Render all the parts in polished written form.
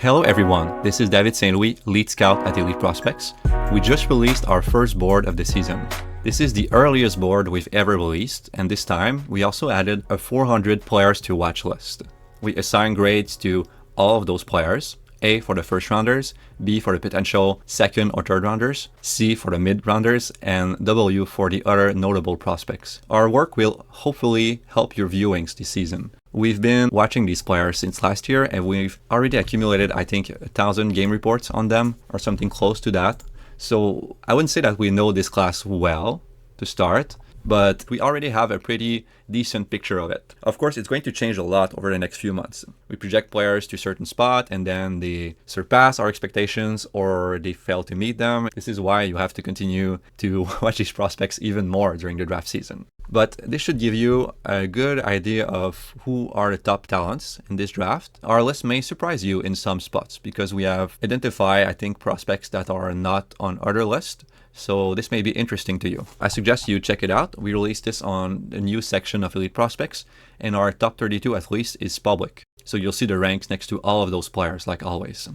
Hello everyone, this is David St. Louis, lead scout at Elite Prospects. We just released our first board of the season. This is the earliest board we've ever released, and this time we also added a 400 players to watch list. We assign grades to all of those players, A for the first rounders, B for the potential second or third rounders, C for the mid rounders, and W for the other notable prospects. Our work will hopefully help your viewings this season. We've been watching these players since last year, and we've already accumulated, I think, 1,000 game reports on them or something close to that. So I wouldn't say that we know this class well to start, but we already have a pretty decent picture of it. Of course, it's going to change a lot over the next few months. We project players to a certain spot and then they surpass our expectations or they fail to meet them. This is why you have to continue to watch these prospects even more during the draft season. But this should give you a good idea of who are the top talents in this draft. Our list may surprise you in some spots because we have identified, I think, prospects that are not on other lists. So this may be interesting to you. I suggest you check it out. We released this on the news section of Elite Prospects, and our top 32 at least is public. So you'll see the ranks next to all of those players like always.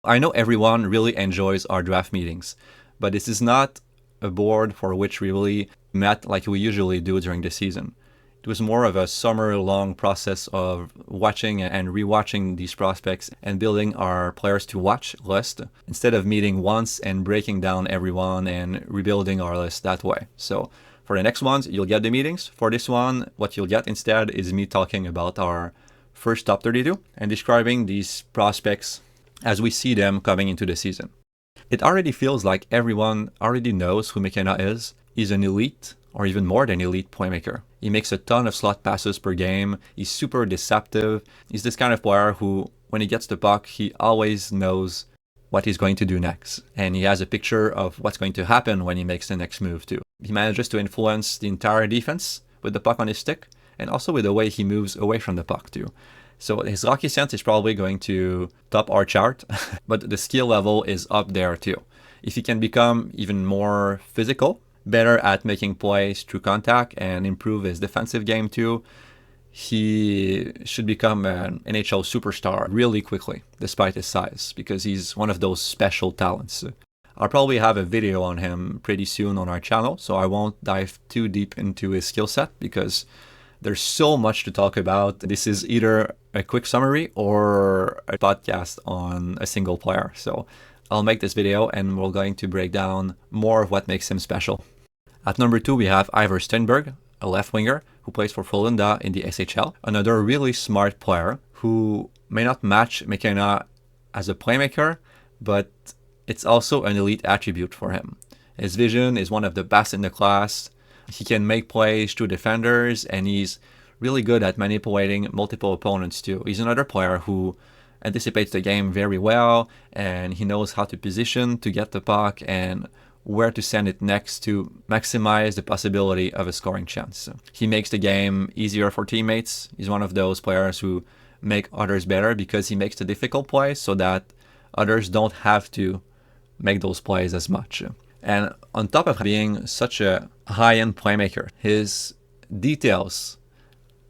I know everyone really enjoys our draft meetings, but this is not a board for which we really met like we usually do during the season. It was more of a summer-long process of watching and rewatching these prospects and building our players to watch list instead of meeting once and breaking down everyone and rebuilding our list that way. So for the next ones, you'll get the meetings. For this one, what you'll get instead is me talking about our first top 32 and describing these prospects as we see them coming into the season. It already feels like everyone already knows who McKenna is. He's an elite or even more than elite playmaker. He makes a ton of slot passes per game. He's super deceptive. He's this kind of player who, when he gets the puck, he always knows what he's going to do next. And he has a picture of what's going to happen when he makes the next move too. He manages to influence the entire defense with the puck on his stick and also with the way he moves away from the puck too. So his hockey sense is probably going to top our chart, but the skill level is up there too. If he can become even more physical, better at making plays through contact and improve his defensive game too, he should become an NHL superstar really quickly, despite his size, because he's one of those special talents. I'll probably have a video on him pretty soon on our channel, so I won't dive too deep into his skill set because there's so much to talk about. This is either a quick summary or a podcast on a single player. So I'll make this video and we're going to break down more of what makes him special. At number 2, we have Ivar Stenberg, a left winger who plays for Frölunda in the SHL. Another really smart player who may not match McKenna as a playmaker, but it's also an elite attribute for him. His vision is one of the best in the class. He can make plays through defenders, and he's really good at manipulating multiple opponents too. He's another player who anticipates the game very well, and he knows how to position to get the puck and where to send it next to maximize the possibility of a scoring chance. He makes the game easier for teammates. He's one of those players who make others better because he makes the difficult plays so that others don't have to make those plays as much. And on top of being such a high-end playmaker, his details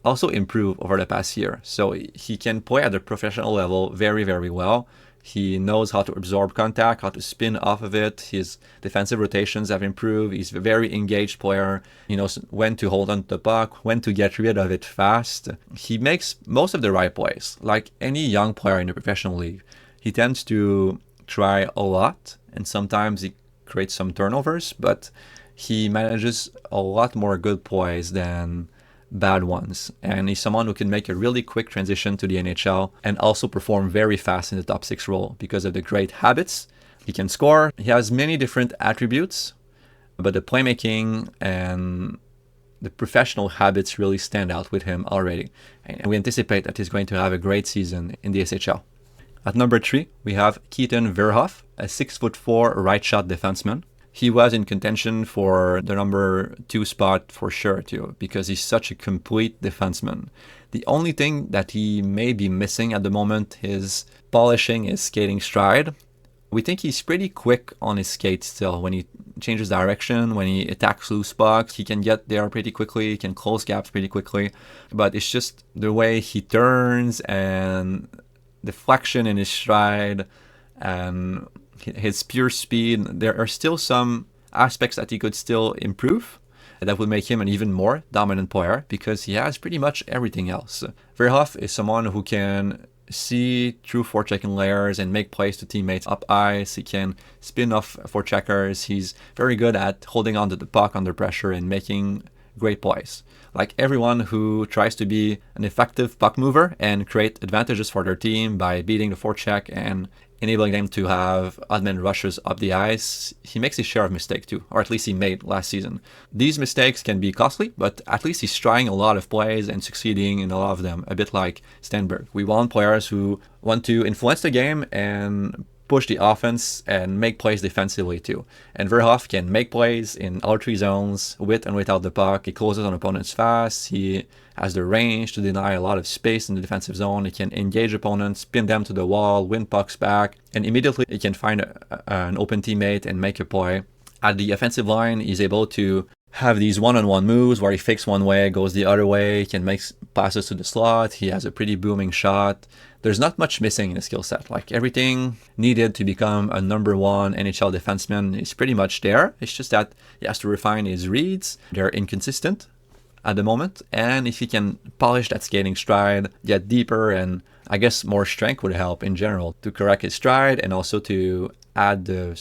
also improve over the past year. So he can play at the professional level very, very well. He knows how to absorb contact, how to spin off of it. His defensive rotations have improved. He's a very engaged player. He knows when to hold on to the puck, when to get rid of it fast. He makes most of the right plays. Like any young player in the professional league, he tends to try a lot, and sometimes he creates some turnovers, but he manages a lot more good plays than bad ones, and he's someone who can make a really quick transition to the NHL and also perform very fast in the top 6 role because of the great habits. He can score. He has many different attributes, but the playmaking and the professional habits really stand out with him already, and we anticipate that he's going to have a great season in the SHL. At number 3, we have Keaton Verhoeff, a 6'4" right shot defenseman. He was in contention for the number 2 spot for sure too, because he's such a complete defenseman. The only thing that he may be missing at the moment is polishing his skating stride. We think he's pretty quick on his skate still. When he changes direction, when he attacks loose pucks, he can get there pretty quickly, he can close gaps pretty quickly. But it's just the way he turns and deflection in his stride and his pure speed. There are still some aspects that he could still improve that would make him an even more dominant player, because he has pretty much everything else. Verhoeff is someone who can see through forechecking layers and make plays to teammates up ice. He can spin off forecheckers. He's very good at holding on to the puck under pressure and making great plays. Like everyone who tries to be an effective puck mover and create advantages for their team by beating the forecheck and enabling them to have odd man rushes up the ice, he makes his share of mistakes too, or at least he made last season. These mistakes can be costly, but at least he's trying a lot of plays and succeeding in a lot of them, a bit like Stenberg. We want players who want to influence the game and push the offense and make plays defensively too. And Verhoeff can make plays in all three zones, with and without the puck. He closes on opponents fast. He has the range to deny a lot of space in the defensive zone. He can engage opponents, pin them to the wall, win pucks back, and immediately he can find an open teammate and make a play. At the offensive line, he's able to have these one-on-one moves where he fakes one way, goes the other way, he can make passes to the slot. He has a pretty booming shot. There's not much missing in his skill set. Like, everything needed to become a number one NHL defenseman is pretty much there. It's just that he has to refine his reads. They're inconsistent at the moment. And if he can polish that skating stride, get deeper, and I guess more strength would help in general to correct his stride and also to add the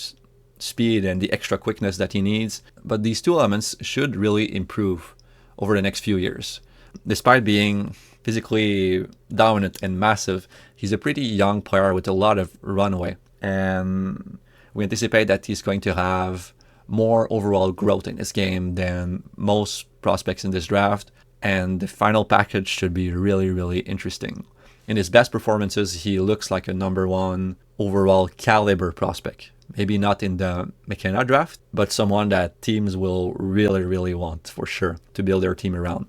speed and the extra quickness that he needs. But these two elements should really improve over the next few years. Despite being physically dominant and massive, he's a pretty young player with a lot of runway, and we anticipate that he's going to have more overall growth in his game than most prospects in this draft, and the final package should be really, really interesting. In his best performances, he looks like a number one overall caliber prospect. Maybe not in the McKenna draft, but someone that teams will really, really want for sure to build their team around.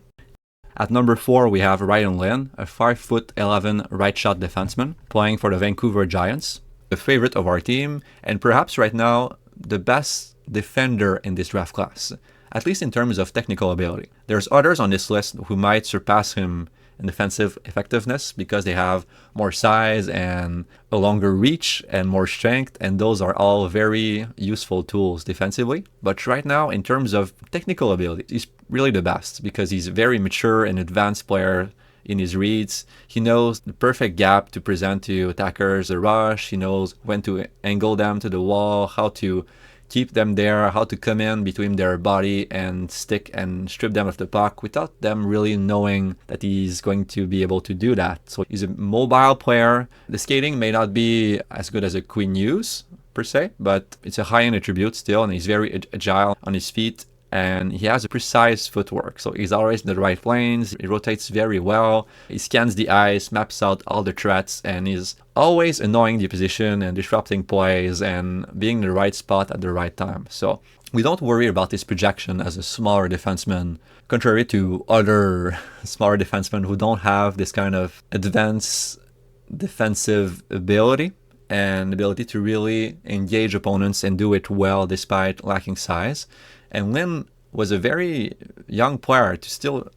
At number 4, we have Ryan Lynn, a 5'11" right-shot defenseman playing for the Vancouver Giants, the favorite of our team, and perhaps right now the best defender in this draft class, at least in terms of technical ability. There's others on this list who might surpass him in defensive effectiveness because they have more size and a longer reach and more strength, and those are all very useful tools defensively. But right now, in terms of technical ability, he's really the best because he's a very mature and advanced player in his reads. He knows the perfect gap to present to attackers a rush. He knows when to angle them to the wall, how to keep them there, how to come in between their body and stick and strip them of the puck without them really knowing that he's going to be able to do that. So he's a mobile player. The skating may not be as good as a Quinn Hughes per se, but it's a high-end attribute still, and he's very agile on his feet. And he has a precise footwork, so he's always in the right lanes. He rotates very well. He scans the ice, maps out all the threats, and is always annoying the opposition and disrupting plays and being in the right spot at the right time. So we don't worry about his projection as a smaller defenseman, contrary to other smaller defensemen who don't have this kind of advanced defensive ability and ability to really engage opponents and do it well despite lacking size. And Lynn was a very young player to still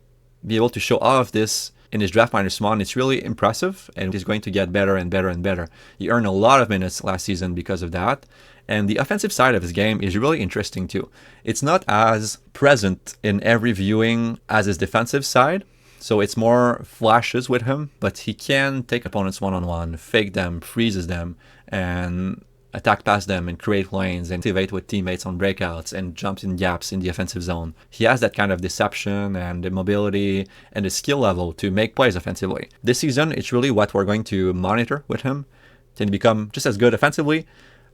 be able to show all of this in his draft -1. It's really impressive, and he's going to get better and better and better. He earned a lot of minutes last season because of that. And the offensive side of his game is really interesting too. It's not as present in every viewing as his defensive side. So it's more flashes with him, but he can take opponents one-on-one, fake them, freezes them, and attack past them and create lanes and activate with teammates on breakouts and jumps in gaps in the offensive zone. He has that kind of deception and the mobility and the skill level to make plays offensively. This season, it's really what we're going to monitor with him. Can become just as good offensively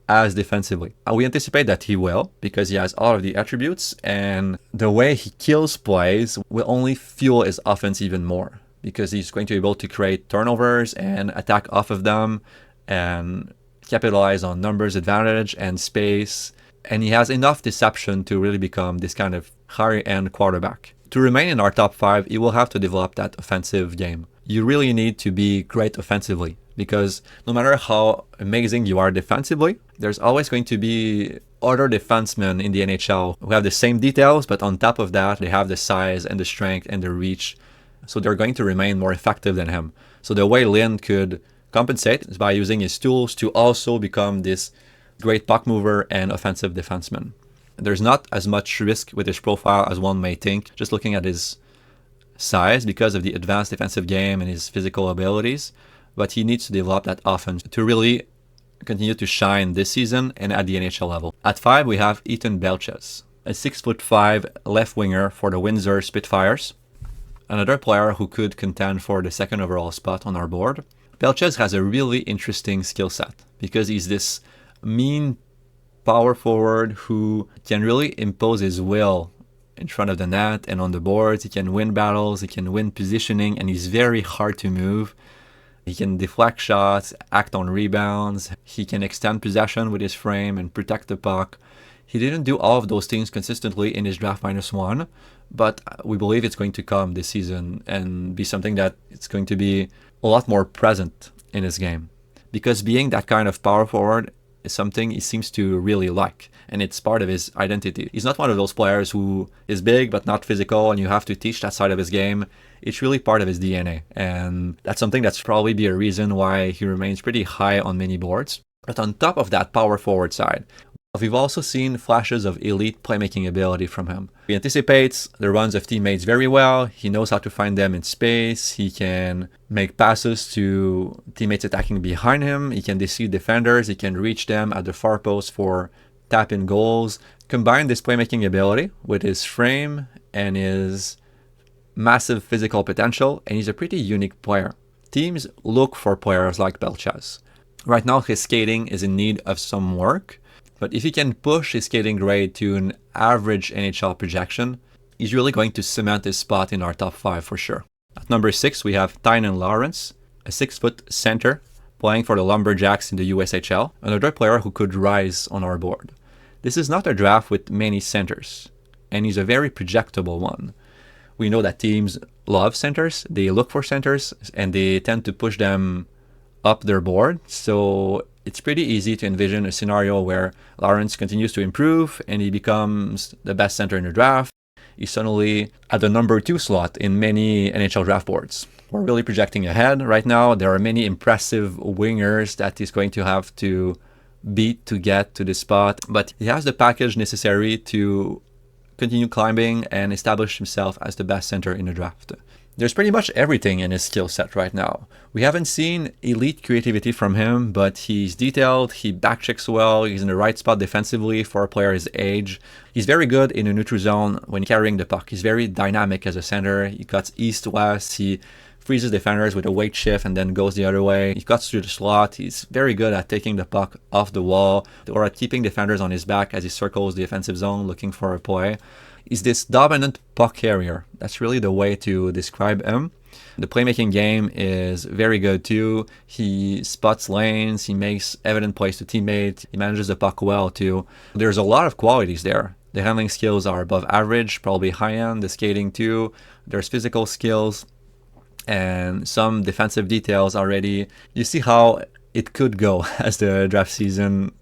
as defensively. We anticipate that he will, because he has all of the attributes, and the way he kills plays will only fuel his offense even more, because he's going to be able to create turnovers and attack off of them and capitalize on numbers advantage and space, and he has enough deception to really become this kind of high-end quarterback. To remain in our top 5, he will have to develop that offensive game. You really need to be great offensively, because no matter how amazing you are defensively, there's always going to be other defensemen in the NHL who have the same details, but on top of that, they have the size and the strength and the reach, so they're going to remain more effective than him. So the way Lynn could compensate by using his tools to also become this great puck mover and offensive defenseman. There's not as much risk with his profile as one may think, just looking at his size because of the advanced defensive game and his physical abilities, but he needs to develop that offense to really continue to shine this season and at the NHL level. At 5, we have Ethan Belchetz, a 6'5" left winger for the Windsor Spitfires, another player who could contend for the second overall spot on our board. Belchetz has a really interesting skill set because he's this mean power forward who can really impose his will in front of the net and on the boards. He can win battles, he can win positioning, and he's very hard to move. He can deflect shots, act on rebounds, he can extend possession with his frame and protect the puck. He didn't do all of those things consistently in his draft -1, but we believe it's going to come this season and be something that it's going to be a lot more present in his game. Because being that kind of power forward is something he seems to really like, and it's part of his identity. He's not one of those players who is big but not physical and you have to teach that side of his game. It's really part of his DNA, and that's something that's probably be a reason why he remains pretty high on many boards. But on top of that power forward side, we've also seen flashes of elite playmaking ability from him. He anticipates the runs of teammates very well. He knows how to find them in space. He can make passes to teammates attacking behind him. He can deceive defenders. He can reach them at the far post for tap-in goals. Combine this playmaking ability with his frame and his massive physical potential, and he's a pretty unique player. Teams look for players like Belchetz. Right now, his skating is in need of some work, but if he can push his skating grade to an average NHL projection, he's really going to cement his spot in our top 5 for sure. At number 6, we have Tynan Lawrence, a 6-foot center playing for the Lumberjacks in the USHL, another player who could rise on our board. This is not a draft with many centers, and he's a very projectable one. We know that teams love centers, they look for centers, and they tend to push them up their board, so it's pretty easy to envision a scenario where Lawrence continues to improve and he becomes the best center in the draft. He's suddenly at the number 2 slot in many NHL draft boards. We're really projecting ahead right now. There are many impressive wingers that he's going to have to beat to get to this spot, but he has the package necessary to continue climbing and establish himself as the best center in the draft. There's pretty much everything in his skill set right now. We haven't seen elite creativity from him, but he's detailed, he backchecks well, he's in the right spot defensively for a player his age. He's very good in a neutral zone when carrying the puck. He's very dynamic as a center. He cuts east-west, he freezes defenders with a weight shift and then goes the other way. He cuts through the slot. He's very good at taking the puck off the wall or at keeping defenders on his back as he circles the offensive zone looking for a play. He's this dominant puck carrier. That's really the way to describe him. The playmaking game is very good too. He spots lanes, he makes evident plays to teammates, he manages the puck well too. There's a lot of qualities there. The handling skills are above average, probably high end, the skating too. There's physical skills and some defensive details already. You see how it could go as the draft season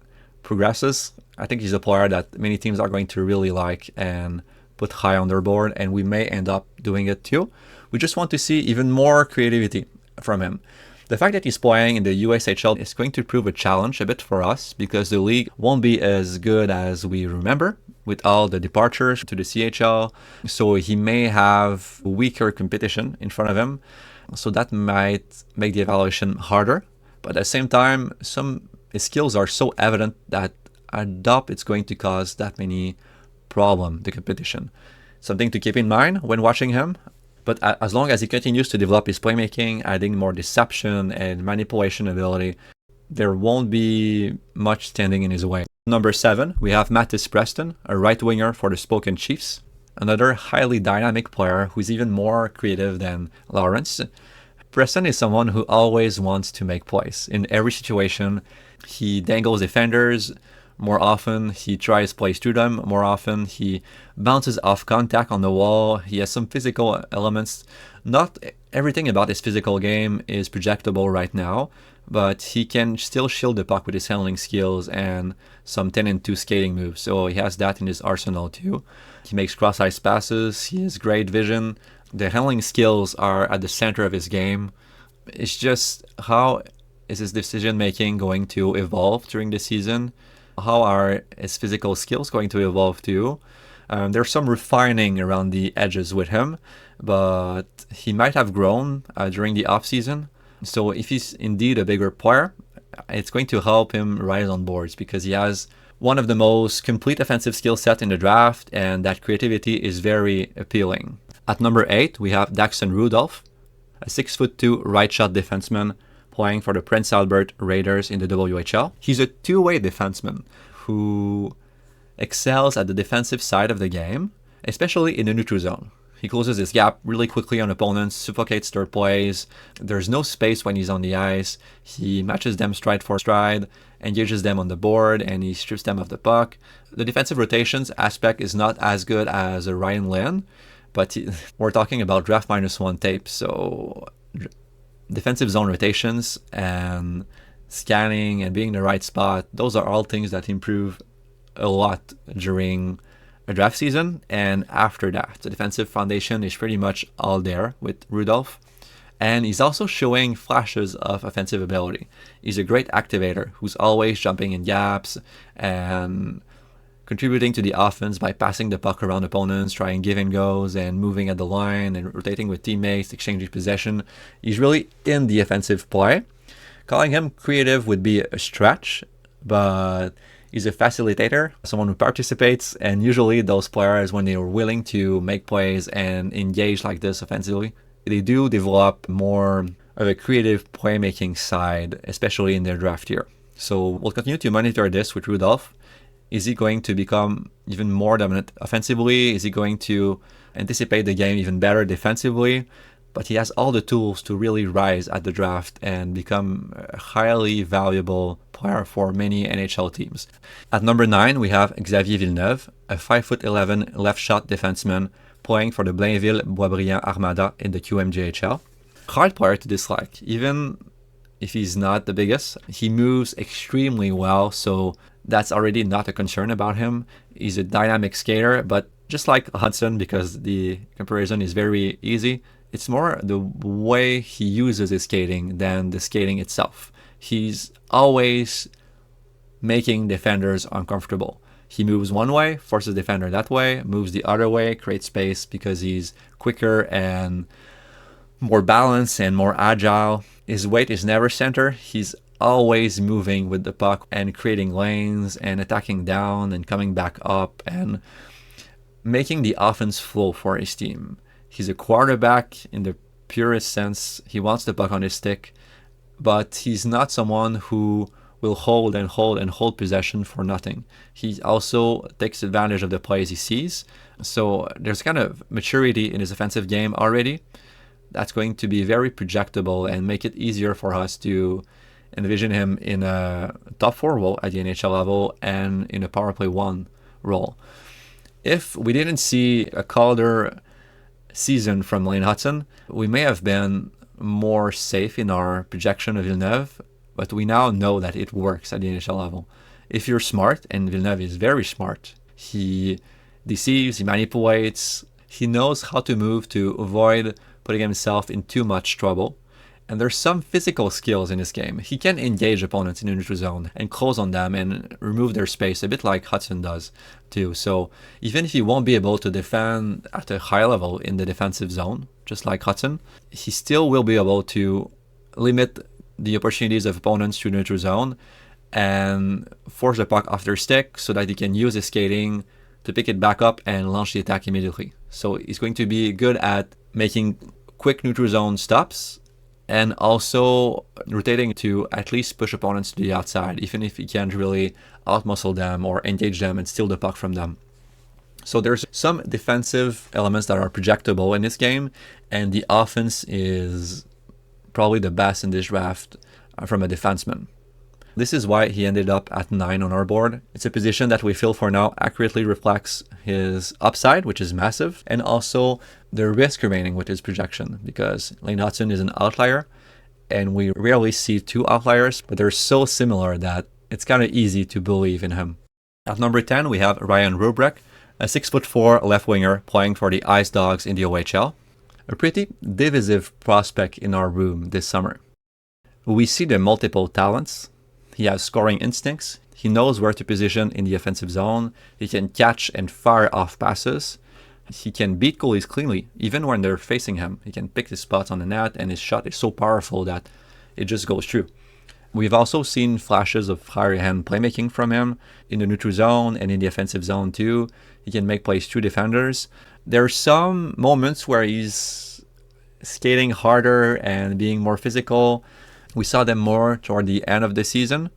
progresses. I think he's a player that many teams are going to really like and put high on their board, and we may end up doing it too. We just want to see even more creativity from him. The fact that he's playing in the USHL is going to prove a challenge a bit for us because the league won't be as good as we remember with all the departures to the CHL. So he may have weaker competition in front of him. So that might make the evaluation harder. But at the same time, his skills are so evident that I doubt it's going to cause that many problems, the competition. Something to keep in mind when watching him. But as long as he continues to develop his playmaking, adding more deception and manipulation ability, there won't be much standing in his way. Number 7, we have Mathis Preston, a right winger for the Spokane Chiefs. Another highly dynamic player who's even more creative than Lawrence. Preston is someone who always wants to make plays. In every situation, he dangles defenders. More often, he tries plays through them. More often, he bounces off contact on the wall. He has some physical elements. Not everything about his physical game is projectable right now, but he can still shield the puck with his handling skills and some 10-2 skating moves. So he has that in his arsenal too. He makes cross-ice passes. He has great vision. The handling skills are at the center of his game. It's just how Is his decision making going to evolve during the season? How are his physical skills going to evolve too? There's some refining around the edges with him, but he might have grown during the offseason. So if he's indeed a bigger player, it's going to help him rise on boards because he has one of the most complete offensive skill set in the draft, and that creativity is very appealing. At number 8, we have Daxon Rudolph, a 6'2" right shot defenseman playing for the Prince Albert Raiders in the WHL. He's a two-way defenseman who excels at the defensive side of the game, especially in the neutral zone. He closes his gap really quickly on opponents, suffocates their plays. There's no space when he's on the ice. He matches them stride for stride, engages them on the board, and he strips them of the puck. The defensive rotations aspect is not as good as a Ryan Lynn, but we're talking about draft -1 tape, so defensive zone rotations and scanning and being in the right spot, those are all things that improve a lot during a draft season, and after that the defensive foundation is pretty much all there with Rudolph. And he's also showing flashes of offensive ability. He's a great activator who's always jumping in gaps and contributing to the offense by passing the puck around opponents, trying give and goes and moving at the line and rotating with teammates, exchanging possession. He's really in the offensive play. Calling him creative would be a stretch, but he's a facilitator, someone who participates, and usually those players, when they are willing to make plays and engage like this offensively, they do develop more of a creative playmaking side, especially in their draft year. So we'll continue to monitor this with Rudolph. Is he going to become even more dominant offensively? Is he going to anticipate the game even better defensively? But he has all the tools to really rise at the draft and become a highly valuable player for many NHL teams. At number 9, we have Xavier Villeneuve, a 5'11" left shot defenseman playing for the Blainville-Boisbriand Armada in the QMJHL. Hard player to dislike, even if he's not the biggest. He moves extremely well, so that's already not a concern about him. He's a dynamic skater, but just like Hudson, because the comparison is very easy, it's more the way he uses his skating than the skating itself. He's always making defenders uncomfortable. He moves one way, forces the defender that way, moves the other way, creates space because he's quicker and more balanced and more agile. His weight is never center. He's always moving with the puck and creating lanes and attacking down and coming back up and making the offense flow for his team. He's a quarterback in the purest sense. He wants the puck on his stick, but he's not someone who will hold and hold and hold possession for nothing. He also takes advantage of the plays he sees. So there's kind of maturity in his offensive game already. That's going to be very projectable and make it easier for us to envision him in a top 4 role at the NHL level and in a power play 1 role. If we didn't see a Calder season from Lane Hudson, we may have been more safe in our projection of Villeneuve, but we now know that it works at the NHL level. If you're smart, and Villeneuve is very smart, he deceives, he manipulates, he knows how to move to avoid putting himself in too much trouble. And there's some physical skills in his game. He can engage opponents in the neutral zone and close on them and remove their space, a bit like Hudson does too. So even if he won't be able to defend at a high level in the defensive zone, just like Hudson, he still will be able to limit the opportunities of opponents to the neutral zone and force the puck off their stick so that he can use his skating to pick it back up and launch the attack immediately. So he's going to be good at making quick neutral zone stops and also rotating to at least push opponents to the outside, even if he can't really outmuscle them or engage them and steal the puck from them. So there's some defensive elements that are projectable in this game, and the offense is probably the best in this draft from a defenseman. This is why he ended up at 9 on our board. It's a position that we feel for now accurately reflects his upside, which is massive, and also the risk remaining with his projection, because Lane Hudson is an outlier, and we rarely see 2 outliers, but they're so similar that it's kind of easy to believe in him. At number 10, we have Ryan Roobroeck, a 6'4" left winger playing for the Ice Dogs in the OHL, a pretty divisive prospect in our room this summer. We see the multiple talents. He has scoring instincts. He knows where to position in the offensive zone. He can catch and fire off passes. He can beat goalies cleanly, even when they're facing him. He can pick his spots on the net, and his shot is so powerful that it just goes through. We've also seen flashes of higher-hand playmaking from him in the neutral zone and in the offensive zone too. He can make plays through defenders. There are some moments where he's skating harder and being more physical. We saw them more toward the end of the season.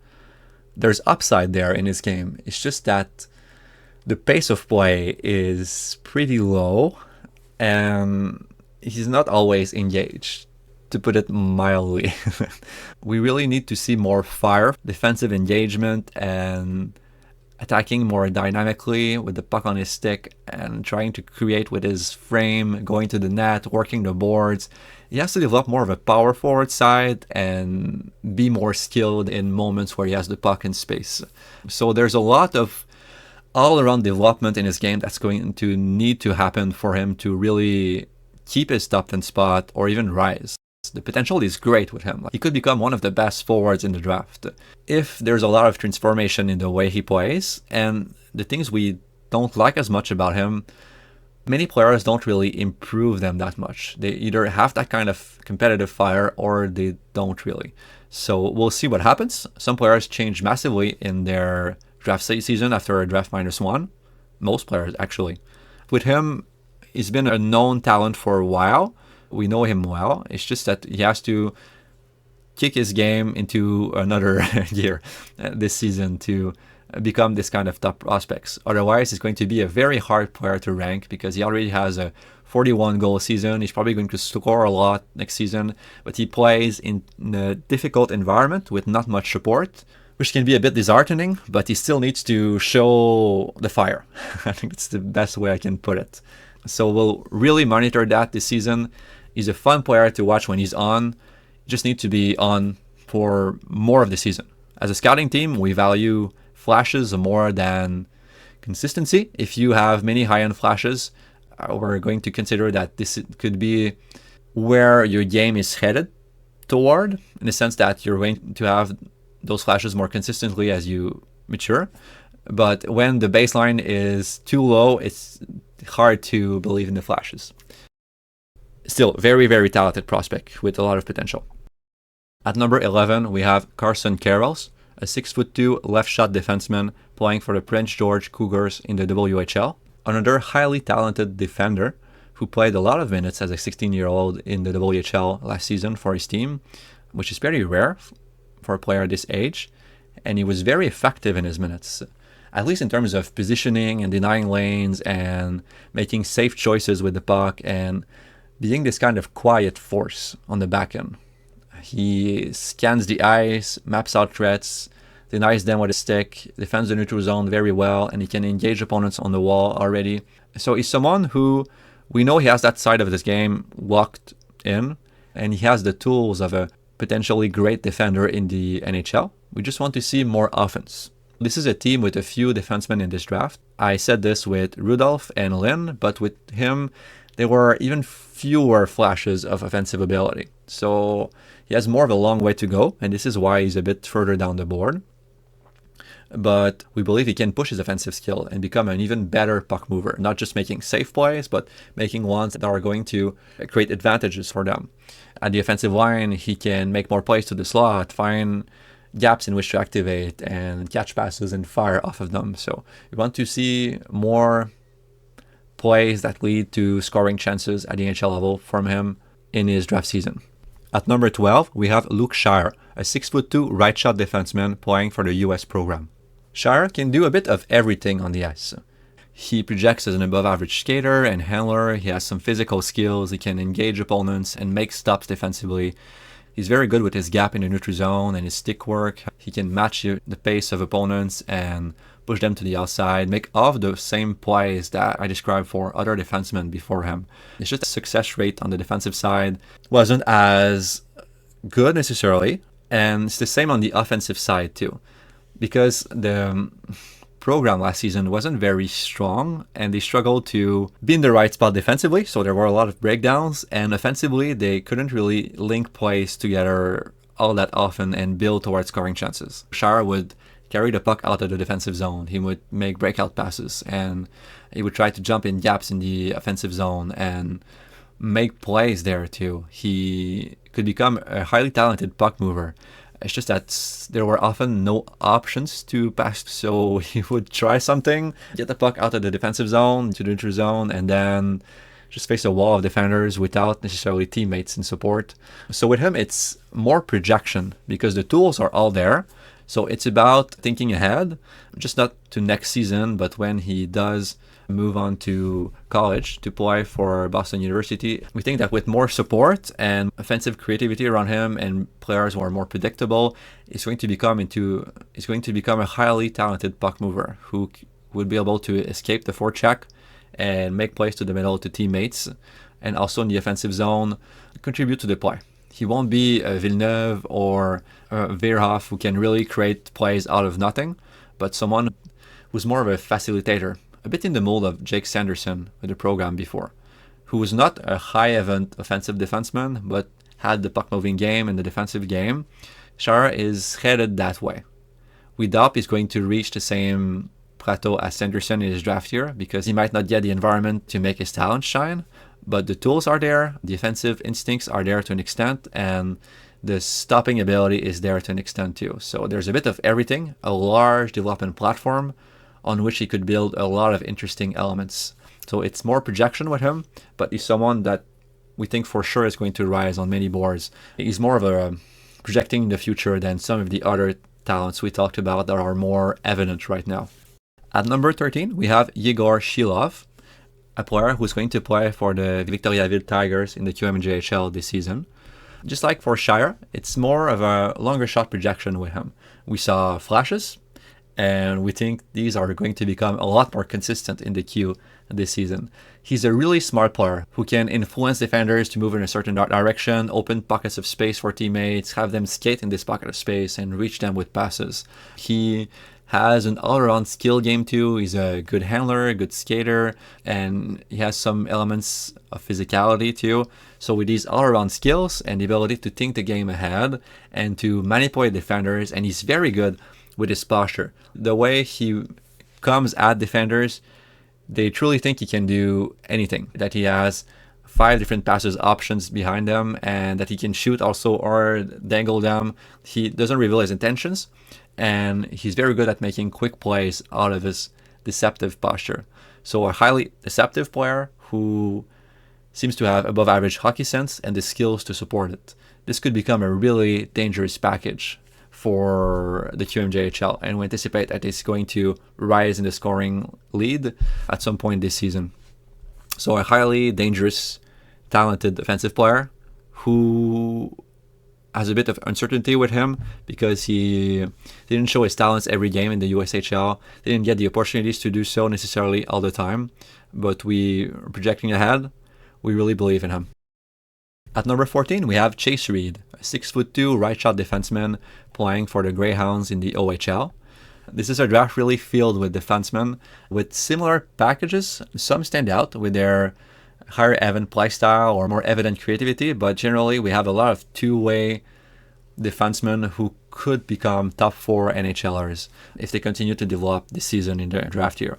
There's upside there in his game. It's just that the pace of play is pretty low and he's not always engaged, to put it mildly. We really need to see more fire, defensive engagement, and attacking more dynamically with the puck on his stick and trying to create with his frame, going to the net, working the boards. He has to develop more of a power forward side and be more skilled in moments where he has the puck in space. So there's a lot of all-around development in his game that's going to need to happen for him to really keep his top 10 spot or even rise. The potential is great with him. He could become one of the best forwards in the draft if there's a lot of transformation in the way he plays. And the things we don't like as much about him, many players don't really improve them that much. They either have that kind of competitive fire or they don't really. So we'll see what happens. Some players change massively in their draft season after a draft -1. Most players, actually. With him, he's been a known talent for a while. We know him well. It's just that he has to kick his game into another gear this season to become this kind of top prospects. Otherwise, he's going to be a very hard player to rank because he already has a 41 goal season. He's probably going to score a lot next season, but he plays in a difficult environment with not much support, which can be a bit disheartening, but he still needs to show the fire. I think that's the best way I can put it. So we'll really monitor that this season. He's a fun player to watch when he's on. You just need to be on for more of the season. As a scouting team, we value flashes more than consistency. If you have many high-end flashes, we're going to consider that this could be where your game is headed toward, in the sense that you're going to have those flashes more consistently as you mature. But when the baseline is too low, it's hard to believe in the flashes. Still, very, very talented prospect with a lot of potential. At number 11, we have Carson Carels, a 6'2" left shot defenseman playing for the Prince George Cougars in the WHL. Another highly talented defender who played a lot of minutes as a 16-year-old in the WHL last season for his team, which is very rare for a player this age. And he was very effective in his minutes, at least in terms of positioning and denying lanes and making safe choices with the puck and being this kind of quiet force on the back end. He scans the ice, maps out threats, denies them with a stick, defends the neutral zone very well, and he can engage opponents on the wall already. So he's someone who we know he has that side of this game locked in, and he has the tools of a potentially great defender in the NHL. We just want to see more offense. This is a team with a few defensemen in this draft. I said this with Rudolph and Lynn, but with him, there were even fewer flashes of offensive ability. So he has more of a long way to go, and this is why he's a bit further down the board. But we believe he can push his offensive skill and become an even better puck mover, not just making safe plays, but making ones that are going to create advantages for them. At the offensive line, he can make more plays to the slot, find gaps in which to activate, and catch passes and fire off of them. So we want to see more plays that lead to scoring chances at the NHL level from him in his draft season. At number 12, we have Luke Schairer, a 6'2" right shot defenseman playing for the US program. Schairer can do a bit of everything on the ice. He projects as an above-average skater and handler. He has some physical skills. He can engage opponents and make stops defensively. He's very good with his gap in the neutral zone and his stick work. He can match the pace of opponents and push them to the outside, make all of the same plays that I described for other defensemen before him. It's just the success rate on the defensive side wasn't as good necessarily, and it's the same on the offensive side too, because the program last season wasn't very strong and they struggled to be in the right spot defensively, so there were a lot of breakdowns, and offensively they couldn't really link plays together all that often and build towards scoring chances. Schairer would carry the puck out of the defensive zone. He would make breakout passes, and he would try to jump in gaps in the offensive zone and make plays there too. He could become a highly talented puck mover. It's just that there were often no options to pass, so he would try something, get the puck out of the defensive zone to the neutral zone, and then just face a wall of defenders without necessarily teammates in support. So with him, it's more projection because the tools are all there. So it's about thinking ahead, just not to next season, but when he does move on to college to play for Boston University. We think that with more support and offensive creativity around him and players who are more predictable, he's going to become a highly talented puck mover who would be able to escape the forecheck and make plays to the middle to teammates, and also in the offensive zone contribute to the play. He won't be a Villeneuve or a Verhoeff who can really create plays out of nothing, but someone who's more of a facilitator, a bit in the mold of Jake Sanderson with the program before, who was not a high-event offensive defenseman, but had the puck-moving game and the defensive game. Schairer is headed that way. We doubt he's going to reach the same plateau as Sanderson in his draft year because he might not get the environment to make his talent shine, but the tools are there, the offensive instincts are there to an extent, and the stopping ability is there to an extent too. So there's a bit of everything, a large development platform on which he could build a lot of interesting elements. So it's more projection with him, but he's someone that we think for sure is going to rise on many boards. He's more of a projecting the future than some of the other talents we talked about that are more evident right now. At number 13, we have Yegor Shilov, a player who's going to play for the Victoriaville Tigers in the QMJHL this season. Just like for Schairer, it's more of a longer shot projection with him. We saw flashes, and we think these are going to become a lot more consistent in the Q this season. He's a really smart player who can influence defenders to move in a certain direction, open pockets of space for teammates, have them skate in this pocket of space and reach them with passes. He has an all-around skill game too. He's a good handler, a good skater, and he has some elements of physicality too. So with these all-around skills and the ability to think the game ahead and to manipulate defenders, and he's very good with his posture. The way he comes at defenders, they truly think he can do anything, that he has 5 different passes options behind them and that he can shoot also or dangle them. He doesn't reveal his intentions, and he's very good at making quick plays out of his deceptive posture. So a highly deceptive player who seems to have above average hockey sense and the skills to support it. This could become a really dangerous package for the QMJHL, and we anticipate that it's going to rise in the scoring lead at some point this season. So a highly dangerous, talented offensive player who has a bit of uncertainty with him because he didn't show his talents every game in the USHL. They didn't get the opportunities to do so necessarily all the time, but we are projecting ahead. We really believe in him. At number 14, we have Chase Reid, a 6'2" right-shot defenseman playing for the Greyhounds in the OHL. This is a draft really filled with defensemen with similar packages. Some stand out with their higher event play style or more evident creativity, but generally we have a lot of two-way defensemen who could become top 4 NHLers if they continue to develop this season in the draft year.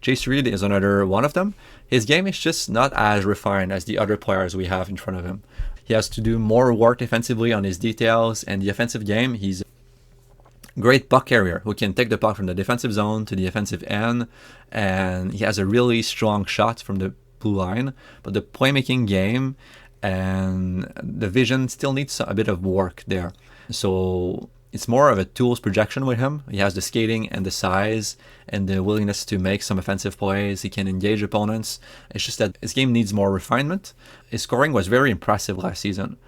Chase Reid is another one of them. His game is just not as refined as the other players we have in front of him. He has to do more work defensively on his details, and the offensive game, he's a great puck carrier who can take the puck from the defensive zone to the offensive end, and he has a really strong shot from the blue line, but the playmaking game and the vision still needs a bit of work there. So it's more of a tools projection with him. He has the skating and the size and the willingness to make some offensive plays. He can engage opponents. It's just that his game needs more refinement. His scoring was very impressive last season.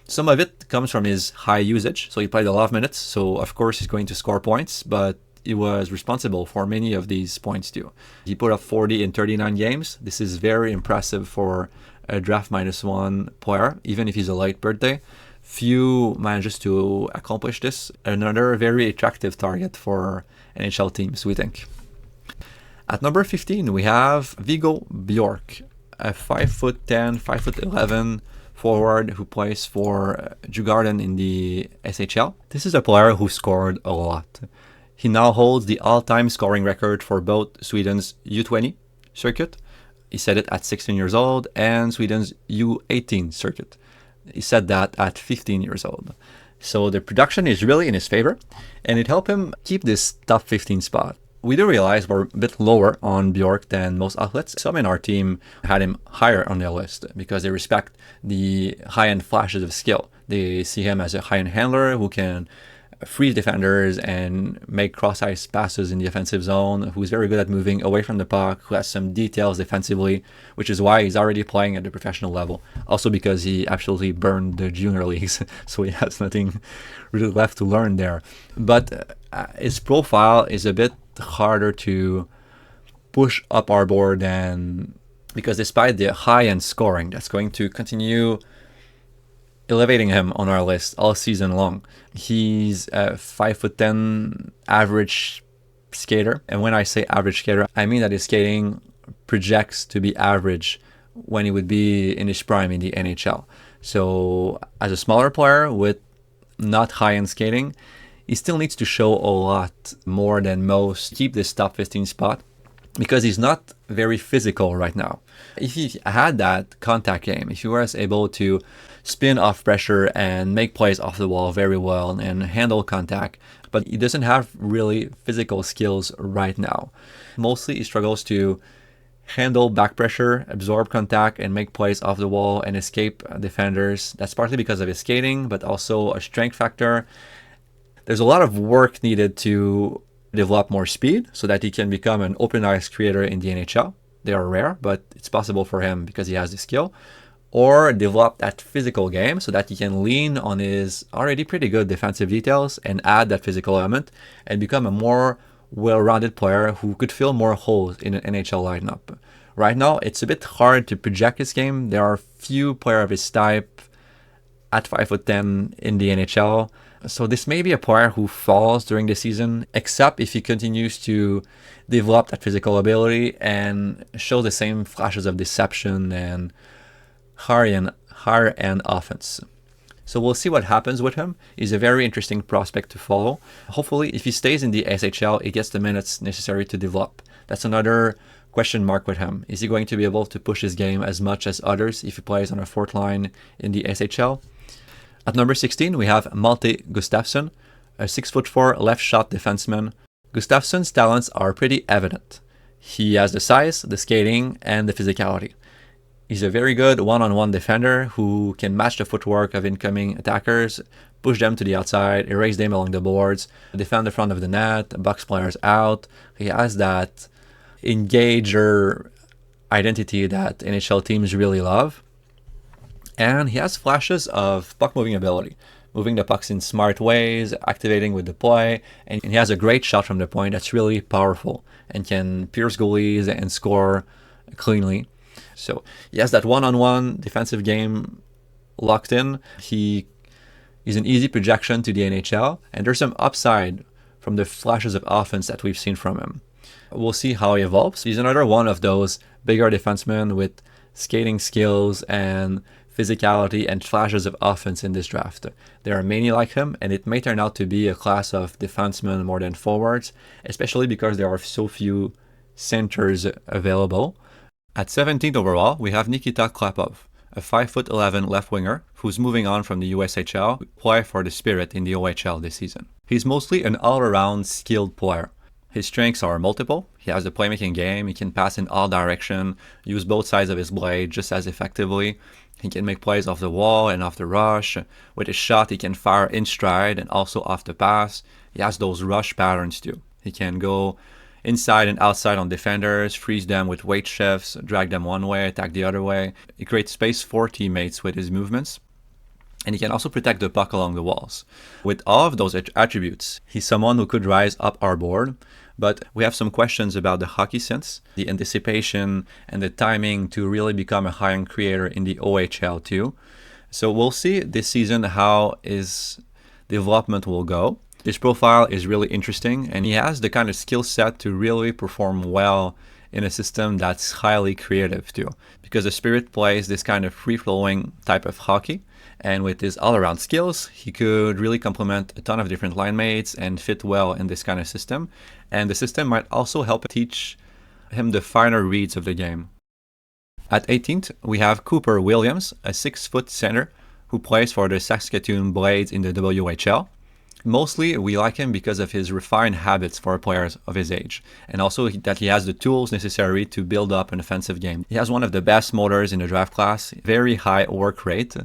Some of it comes from his high usage. So he played a lot of minutes. So of course he's going to score points, but he was responsible for many of these points too. He put up 40 in 39 games. This is very impressive for a draft -1 player, even if he's a late birthday. Few manages to accomplish this. Another very attractive target for NHL teams, we think. At number 15, we have Viggo Björck, a 5'10", 5'11", forward who plays for Djurgården in the SHL. This is a player who scored a lot. He now holds the all-time scoring record for both Sweden's U20 circuit. He set it at 16 years old, and Sweden's U18 circuit. He set that at 15 years old. So the production is really in his favor, and it helped him keep this top 15 spot. We do realize we're a bit lower on Björck than most outlets. Some in our team had him higher on their list because they respect the high-end flashes of skill. They see him as a high-end handler who can freeze defenders and make cross-ice passes in the offensive zone, who's very good at moving away from the puck, who has some details defensively, which is why he's already playing at the professional level. Also because he absolutely burned the junior leagues, so he has nothing really left to learn there. But his profile is a bit harder to push up our board than, because despite the high-end scoring that's going to continue elevating him on our list all season long. He's a 5'10" average skater. And when I say average skater, I mean that his skating projects to be average when he would be in his prime in the NHL. So as a smaller player with not high-end skating, he still needs to show a lot more than most to keep this top 15 spot, because he's not very physical right now. If he had that contact game, if he was able to spin off pressure and make plays off the wall very well and handle contact, but he doesn't have really physical skills right now. Mostly he struggles to handle back pressure, absorb contact, and make plays off the wall and escape defenders. That's partly because of his skating, but also a strength factor. There's a lot of work needed to develop more speed so that he can become an open ice creator in the NHL. They are rare, but it's possible for him because he has the skill. Or develop that physical game so that he can lean on his already pretty good defensive details and add that physical element and become a more well-rounded player who could fill more holes in an NHL lineup. Right now, it's a bit hard to project his game. There are few players of his type at 5'10" in the NHL. So this may be a player who falls during the season, except if he continues to develop that physical ability and show the same flashes of deception and higher end offense. So we'll see what happens with him. He's a very interesting prospect to follow. Hopefully, if he stays in the SHL, he gets the minutes necessary to develop. That's another question mark with him. Is he going to be able to push his game as much as others if he plays on a fourth line in the SHL? At number 16, we have Malte Gustafsson, a 6'4" left shot defenseman. Gustafsson's talents are pretty evident. He has the size, the skating, and the physicality. He's a very good one-on-one defender who can match the footwork of incoming attackers, push them to the outside, erase them along the boards, defend the front of the net, box players out. He has that engager identity that NHL teams really love. And he has flashes of puck-moving ability, moving the pucks in smart ways, activating with the play, and he has a great shot from the point that's really powerful and can pierce goalies and score cleanly. So he has that one-on-one defensive game locked in. He's an easy projection to the NHL, and there's some upside from the flashes of offense that we've seen from him. We'll see how he evolves. He's another one of those bigger defensemen with skating skills and physicality and flashes of offense in this draft. There are many like him, and it may turn out to be a class of defensemen more than forwards, especially because there are so few centers available. At 17th overall, we have Nikita Klepov, a 5'11" left winger who's moving on from the USHL to play for the Spirit in the OHL this season. He's mostly an all-around skilled player. His strengths are multiple. He has a playmaking game. He can pass in all directions, use both sides of his blade just as effectively. He can make plays off the wall and off the rush. With his shot, he can fire in stride and also off the pass. He has those rush patterns too. He can go inside and outside on defenders, freeze them with weight shifts, drag them one way, attack the other way. He creates space for teammates with his movements. And he can also protect the puck along the walls. With all of those attributes, he's someone who could rise up our board. But we have some questions about the hockey sense, the anticipation, and the timing to really become a high-end creator in the OHL too. So we'll see this season how his development will go. His profile is really interesting, and he has the kind of skill set to really perform well in a system that's highly creative too, because the Spirit plays this kind of free-flowing type of hockey, and with his all-around skills, he could really complement a ton of different line mates and fit well in this kind of system. And the system might also help teach him the finer reads of the game. At 18th, we have Cooper Williams, a 6-foot center who plays for the Saskatoon Blades in the WHL. Mostly, we like him because of his refined habits for players of his age, and also that he has the tools necessary to build up an offensive game. He has one of the best motors in the draft class, very high work rate.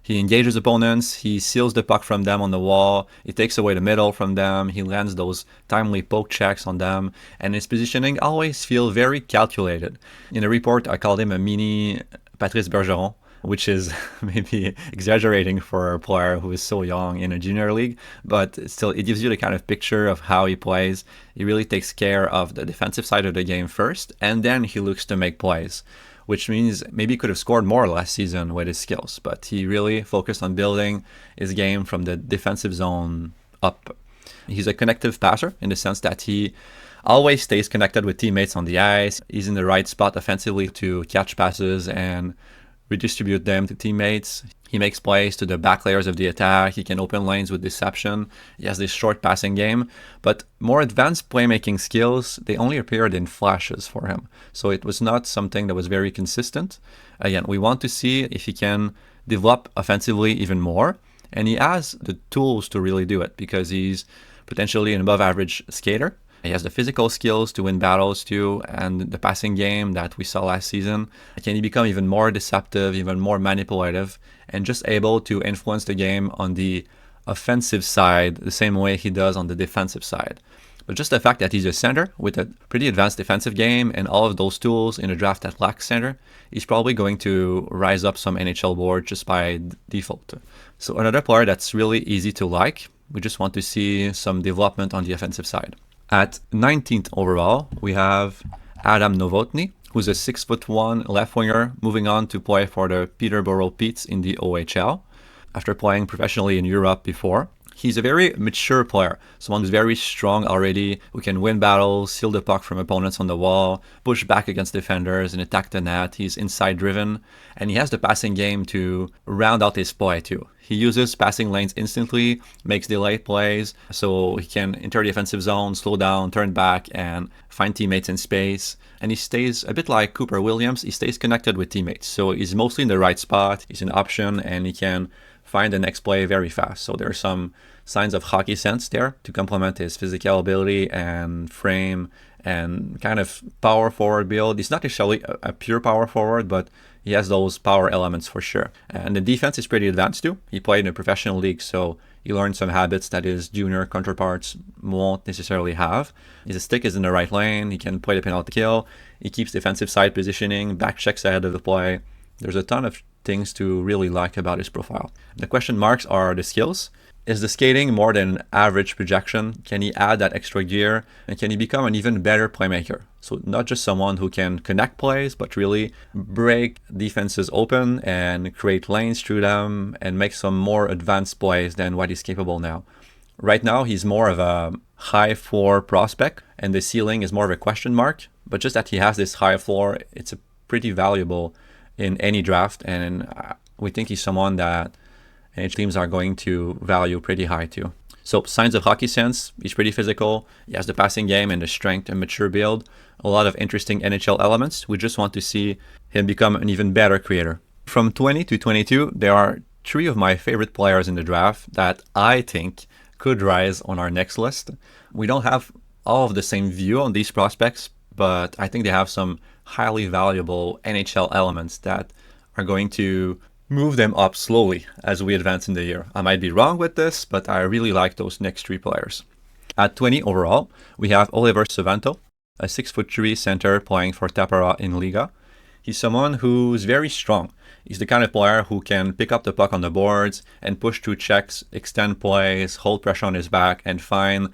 He engages opponents, he seals the puck from them on the wall, he takes away the middle from them, he lands those timely poke checks on them, and his positioning always feels very calculated. In a report, I called him a mini Patrice Bergeron, which is maybe exaggerating for a player who is so young in a junior league, but still it gives you the kind of picture of how he plays. He really takes care of the defensive side of the game first, and then he looks to make plays, which means maybe he could have scored more last season with his skills, but he really focused on building his game from the defensive zone up. He's a connective passer in the sense that he always stays connected with teammates on the ice. He's in the right spot offensively to catch passes and redistribute them to teammates. He makes plays to the back layers of the attack. He can open lanes with deception. He has this short passing game, but more advanced playmaking skills, they only appeared in flashes for him. So it was not something that was very consistent. Again, we want to see if he can develop offensively even more, and he has the tools to really do it because he's potentially an above average skater. He has the physical skills to win battles too, and the passing game that we saw last season. Can he become even more deceptive, even more manipulative, and just able to influence the game on the offensive side the same way he does on the defensive side? But just the fact that he's a center with a pretty advanced defensive game and all of those tools in a draft that lacks center, he's probably going to rise up some NHL board just by default. So another player that's really easy to like, we just want to see some development on the offensive side. At 19th overall, we have Adam Novotny, who's a 6'1" left winger, moving on to play for the Peterborough Petes in the OHL after playing professionally in Europe before. He's a very mature player, someone who's very strong already, who can win battles, seal the puck from opponents on the wall, push back against defenders and attack the net. He's inside driven, and he has the passing game to round out his play too. He uses passing lanes instantly, makes delayed plays, so he can enter the offensive zone, slow down, turn back, and find teammates in space. And he stays, a bit like Cooper Williams, he stays connected with teammates. So he's mostly in the right spot, he's an option, and he can find the next play very fast. So there are some signs of hockey sense there to complement his physical ability and frame and kind of power forward build. He's not necessarily a pure power forward, but he has those power elements for sure. And the defense is pretty advanced too. He played in a professional league, so he learned some habits that his junior counterparts won't necessarily have. His stick is in the right lane. He can play the penalty kill. He keeps defensive side positioning, back checks ahead of the play. There's a ton of things to really like about his profile. The question marks are the skills. Is the skating more than average projection? Can he add that extra gear? And can he become an even better playmaker? So not just someone who can connect plays, but really break defenses open and create lanes through them and make some more advanced plays than what he's capable now. Right now, he's more of a high floor prospect, and the ceiling is more of a question mark. But just that he has this high floor, it's a pretty valuable in any draft, and we think he's someone that NHL teams are going to value pretty high too. So signs of hockey sense, he's pretty physical, he has the passing game and the strength and mature build, a lot of interesting NHL elements. We just want to see him become an even better creator. From 20 to 22, there are 3 of my favorite players in the draft that I think could rise on our next list. We don't have all of the same view on these prospects, but I think they have some highly valuable NHL elements that are going to move them up slowly as we advance in the year. I might be wrong with this, but I really like those next 3 players. At 20 overall, we have Oliver Suvanto, a 6'3" center playing for Tappara in Liga. He's someone who's very strong. He's the kind of player who can pick up the puck on the boards and push through checks, extend plays, hold pressure on his back, and find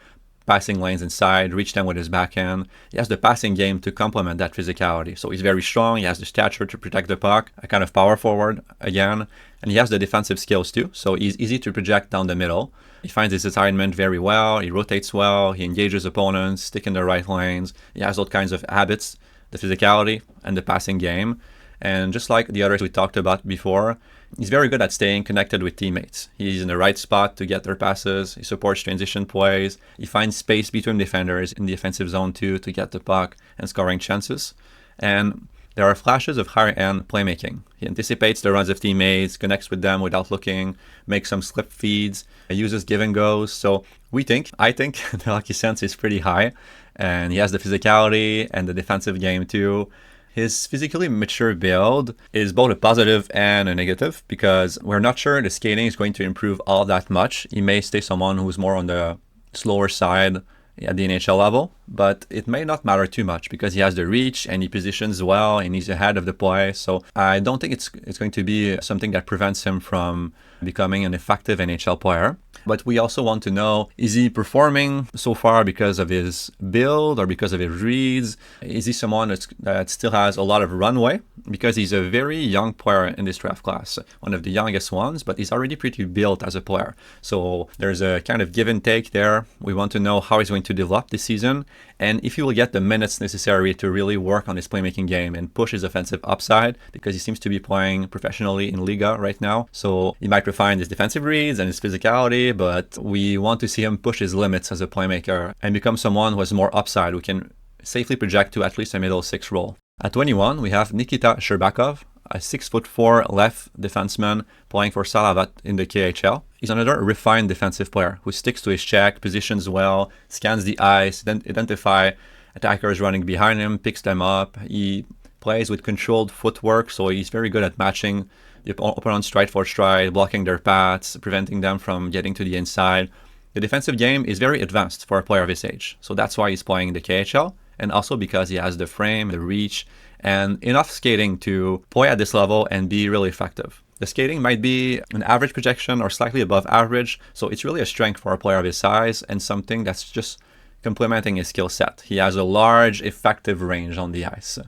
passing lanes inside, reach them with his backhand. He has the passing game to complement that physicality. So he's very strong, he has the stature to protect the puck, a kind of power forward again, and he has the defensive skills too. So he's easy to project down the middle. He finds his assignment very well, he rotates well, he engages opponents, stick in the right lanes. He has all kinds of habits the physicality, and the passing game. And just like the others we talked about before, he's very good at staying connected with teammates. He's in the right spot to get their passes. He supports transition plays. He finds space between defenders in the offensive zone too to get the puck and scoring chances. And there are flashes of higher-end playmaking. He anticipates the runs of teammates, connects with them without looking, makes some slip feeds, uses give and goes. So I think the hockey sense is pretty high, and he has the physicality and the defensive game too. His physically mature build is both a positive and a negative because we're not sure the skating is going to improve all that much. He may stay someone who's more on the slower side at the NHL level, but it may not matter too much because he has the reach and he positions well and he's ahead of the play. So I don't think it's going to be something that prevents him from becoming an effective NHL player. But we also want to know, is he performing so far because of his build or because of his reads? Is he someone that still has a lot of runway? Because he's a very young player in this draft class, one of the youngest ones, but he's already pretty built as a player. So there's a kind of give and take there. We want to know how he's going to develop this season and if he will get the minutes necessary to really work on his playmaking game and push his offensive upside, because he seems to be playing professionally in Liga right now. So he might refine his defensive reads and his physicality, but we want to see him push his limits as a playmaker and become someone who has more upside, who can safely project to at least a middle six role. At 21, we have Nikita Shcherbakov, a 6'4" left defenseman playing for Salavat in the KHL. He's another refined defensive player who sticks to his check, positions well, scans the ice, then identify attackers running behind him, picks them up. He plays with controlled footwork, so he's very good at matching the opponent stride for stride, blocking their paths, preventing them from getting to the inside. The defensive game is very advanced for a player of his age, so that's why he's playing in the KHL, and also because he has the frame, the reach, and enough skating to play at this level and be really effective. The skating might be an average projection or slightly above average, so it's really a strength for a player of his size and something that's just complementing his skill set. He has a large, effective range on the ice,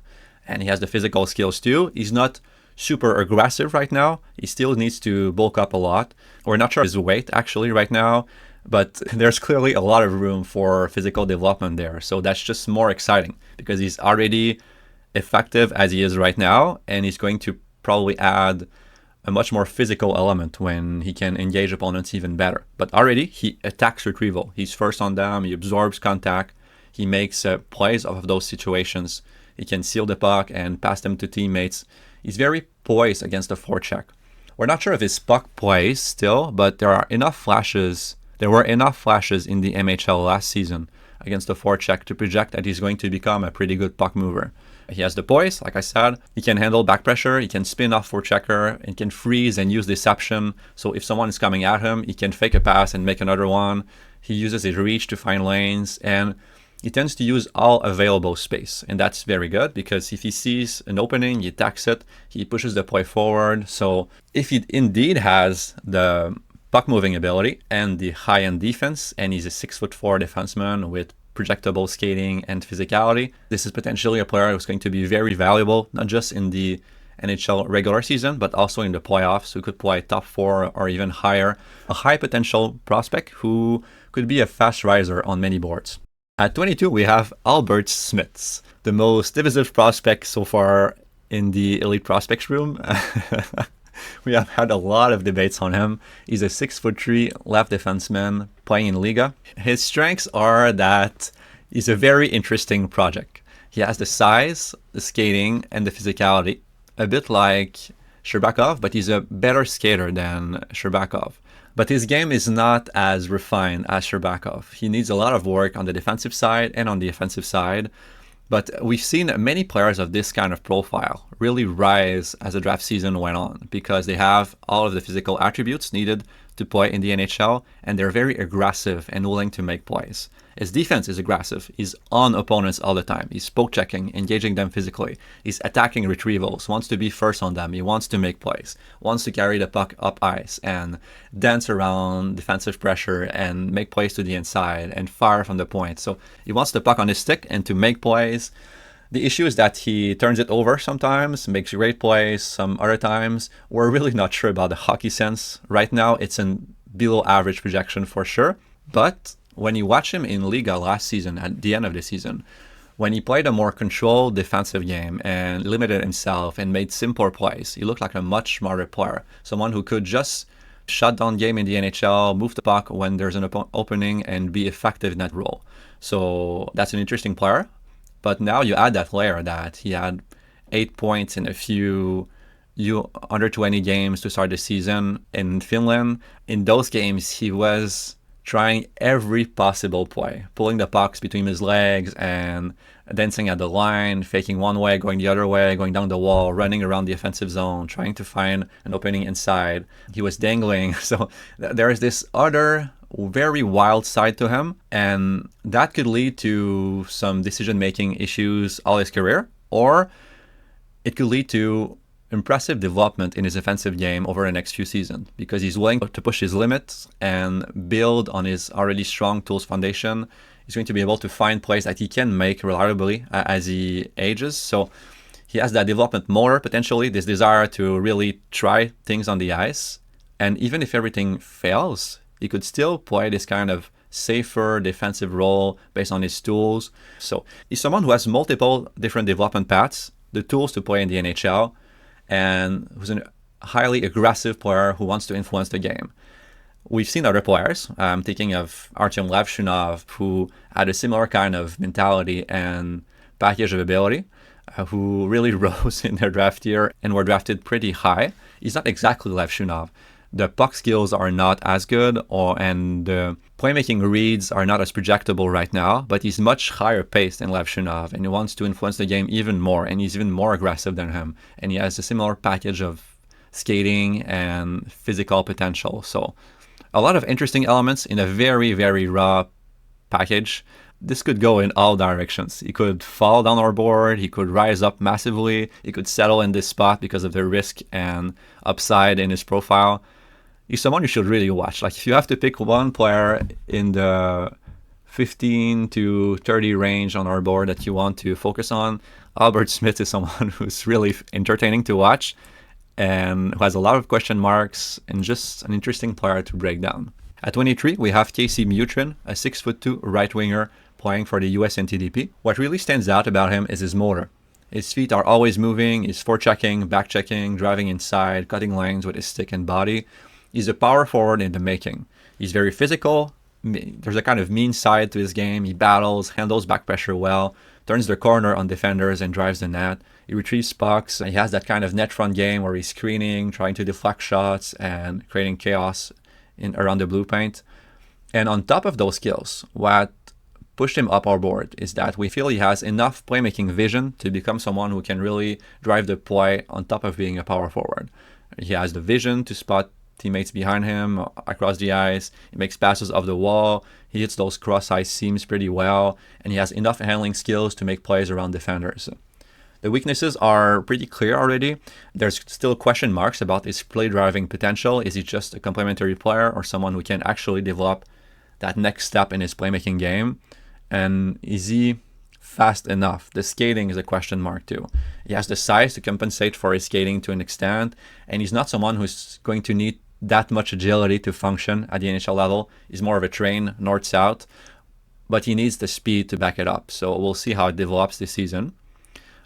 and he has the physical skills too. He's not super aggressive right now. He still needs to bulk up a lot. We're not sure his weight actually right now, but there's clearly a lot of room for physical development there. So that's just more exciting because he's already effective as he is right now, and he's going to probably add a much more physical element when he can engage opponents even better. But already he attacks retrieval. He's first on them, he absorbs contact, he makes plays off of those situations. He can seal the puck and pass them to teammates. He's very poised against the forecheck. We're not sure of his puck plays still, but there were enough flashes in the MHL last season against the forecheck to project that he's going to become a pretty good puck mover. He has the poise, like I said. He can handle back pressure. He can spin off forechecker and can freeze and use deception. So if someone is coming at him, he can fake a pass and make another one. He uses his reach to find lanes, and he tends to use all available space. And that's very good because if he sees an opening, he attacks it. He pushes the play forward. So if he indeed has the puck moving ability and the high-end defense, and he's a 6'4" defenseman with projectable skating and physicality, this is potentially a player who's going to be very valuable, not just in the NHL regular season, but also in the playoffs, who could play top 4 or even higher. A high potential prospect who could be a fast riser on many boards. At 22, we have Albert Smits, the most divisive prospect so far in the elite prospects room. We have had a lot of debates on him. He's a 6'3" left defenseman playing in Liga. His strengths are that he's a very interesting project. He has the size, the skating, and the physicality, a bit like Shcherbakov, but he's a better skater than Shcherbakov. But his game is not as refined as Shcherbakov. He needs a lot of work on the defensive side and on the offensive side. But we've seen many players of this kind of profile really rise as the draft season went on because they have all of the physical attributes needed to play in the NHL, and they're very aggressive and willing to make plays. His defense is aggressive. He's on opponents all the time. He's poke checking, engaging them physically. He's attacking retrievals, wants to be first on them. He wants to make plays, wants to carry the puck up ice and dance around defensive pressure and make plays to the inside and fire from the point. So he wants the puck on his stick and to make plays. The issue is that he turns it over sometimes, makes great plays some other times. We're really not sure about the hockey sense. Right now, it's a below average projection for sure. But when you watch him in Liga last season, at the end of the season, When he played a more controlled defensive game and limited himself and made simpler plays, he looked like a much smarter player. Someone who could just shut down game in the NHL, move the puck when there's an opening, and be effective in that role. So that's an interesting player. But now you add that layer that he had 8 points in a few under 20 games to start the season in Finland. In those games, he was trying every possible play, pulling the pucks between his legs and dancing at the line, faking one way, going the other way, going down the wall, running around the offensive zone, trying to find an opening inside. He was dangling. So there is this other very wild side to him, and that could lead to some decision-making issues all his career, or it could lead to impressive development in his offensive game over the next few seasons, because he's willing to push his limits and build on his already strong tools foundation. He's going to be able to find plays that he can make reliably as he ages. So he has that development motor, potentially, this desire to really try things on the ice. And even if everything fails, he could still play this kind of safer defensive role based on his tools. So he's someone who has multiple different development paths, the tools to play in the NHL, and who's a highly aggressive player who wants to influence the game. We've seen other players. I'm thinking of Artyom Levshunov, who had a similar kind of mentality and package of ability, who really rose in their draft year and were drafted pretty high. He's not exactly Levshunov. The puck skills are not as good, and the playmaking reads are not as projectable right now, but he's much higher paced than Levshunov, and he wants to influence the game even more, and he's even more aggressive than him, and he has a similar package of skating and physical potential. So a lot of interesting elements in a very, very raw package. This could go in all directions. He could fall down our board, he could rise up massively, he could settle in this spot because of the risk and upside in his profile. He's someone you should really watch. Like, if you have to pick one player in the 15 to 30 range on our board that you want to focus on, Albert Smits is someone who's really entertaining to watch and who has a lot of question marks and just an interesting player to break down. At 23, we have Casey Mutryn, a 6'2" right winger playing for the US NTDP. What really stands out about him is his motor. His feet are always moving, he's forechecking, backchecking, driving inside, cutting lanes with his stick and body. He's a power forward in the making. He's very physical. There's a kind of mean side to his game. He battles, handles back pressure well, turns the corner on defenders and drives the net. He retrieves pucks. He has that kind of net front game where he's screening, trying to deflect shots, and creating chaos around the blue paint. And on top of those skills, what pushed him up our board is that we feel he has enough playmaking vision to become someone who can really drive the play on top of being a power forward. He has the vision to spot teammates behind him across the ice. He makes passes off the wall. He hits those cross-ice seams pretty well, and he has enough handling skills to make plays around defenders. The weaknesses are pretty clear already. There's still question marks about his play driving potential. Is he just a complementary player or someone who can actually develop that next step in his playmaking game? And is he fast enough? The skating is a question mark too. He has the size to compensate for his skating to an extent, and he's not someone who's going to need that much agility to function at the NHL level. He's more of a train north-south, but he needs the speed to back it up. So we'll see how it develops this season.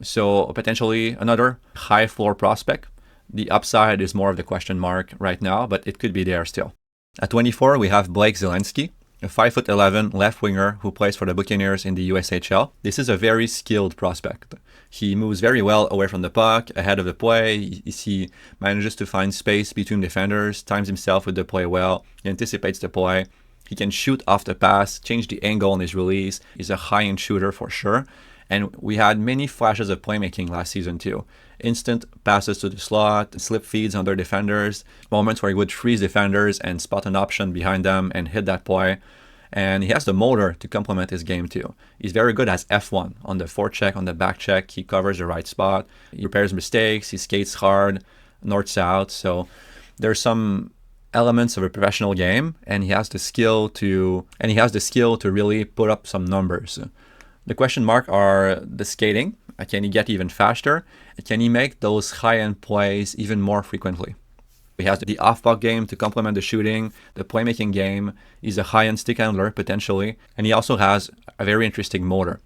So potentially another high floor prospect. The upside is more of the question mark right now, but it could be there still. At 24, we have Blake Zielinski, a 5'11" left winger who plays for the Buccaneers in the USHL. This is a very skilled prospect. He moves very well away from the puck, ahead of the play. He manages to find space between defenders, times himself with the play well, he anticipates the play. He can shoot off the pass, change the angle on his release. He's a high-end shooter for sure. And we had many flashes of playmaking last season too. Instant passes to the slot, slip feeds under defenders, moments where he would freeze defenders and spot an option behind them and hit that play. And he has the motor to complement his game too. He's very good as F1 on the forecheck, on the back check. He covers the right spot. He repairs mistakes. He skates hard, north-south. So there's some elements of a professional game, and he has the skill to really put up some numbers. The question mark are the skating. Can he get even faster? Can he make those high-end plays even more frequently? He has the off-puck game to complement the shooting, the playmaking game. He's a high-end stick handler, potentially. And he also has a very interesting motor.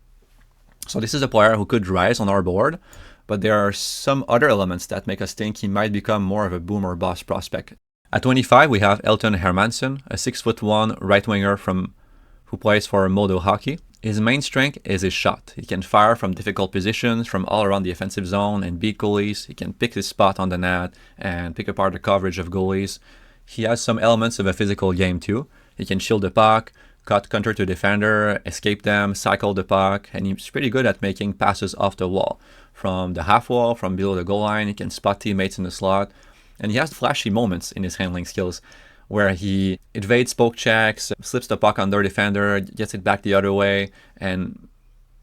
So this is a player who could rise on our board, but there are some other elements that make us think he might become more of a boom or bust prospect. At 25, we have Elton Hermansson, a 6'1" right winger who plays for Modo Hockey. His main strength is his shot. He can fire from difficult positions, from all around the offensive zone and beat goalies. He can pick his spot on the net and pick apart the coverage of goalies. He has some elements of a physical game too. He can shield the puck, cut counter to defender, escape them, cycle the puck, and he's pretty good at making passes off the wall. From the half wall, from below the goal line, he can spot teammates in the slot, and he has flashy moments in his handling skills where he evades poke checks, slips the puck under defender, gets it back the other way, and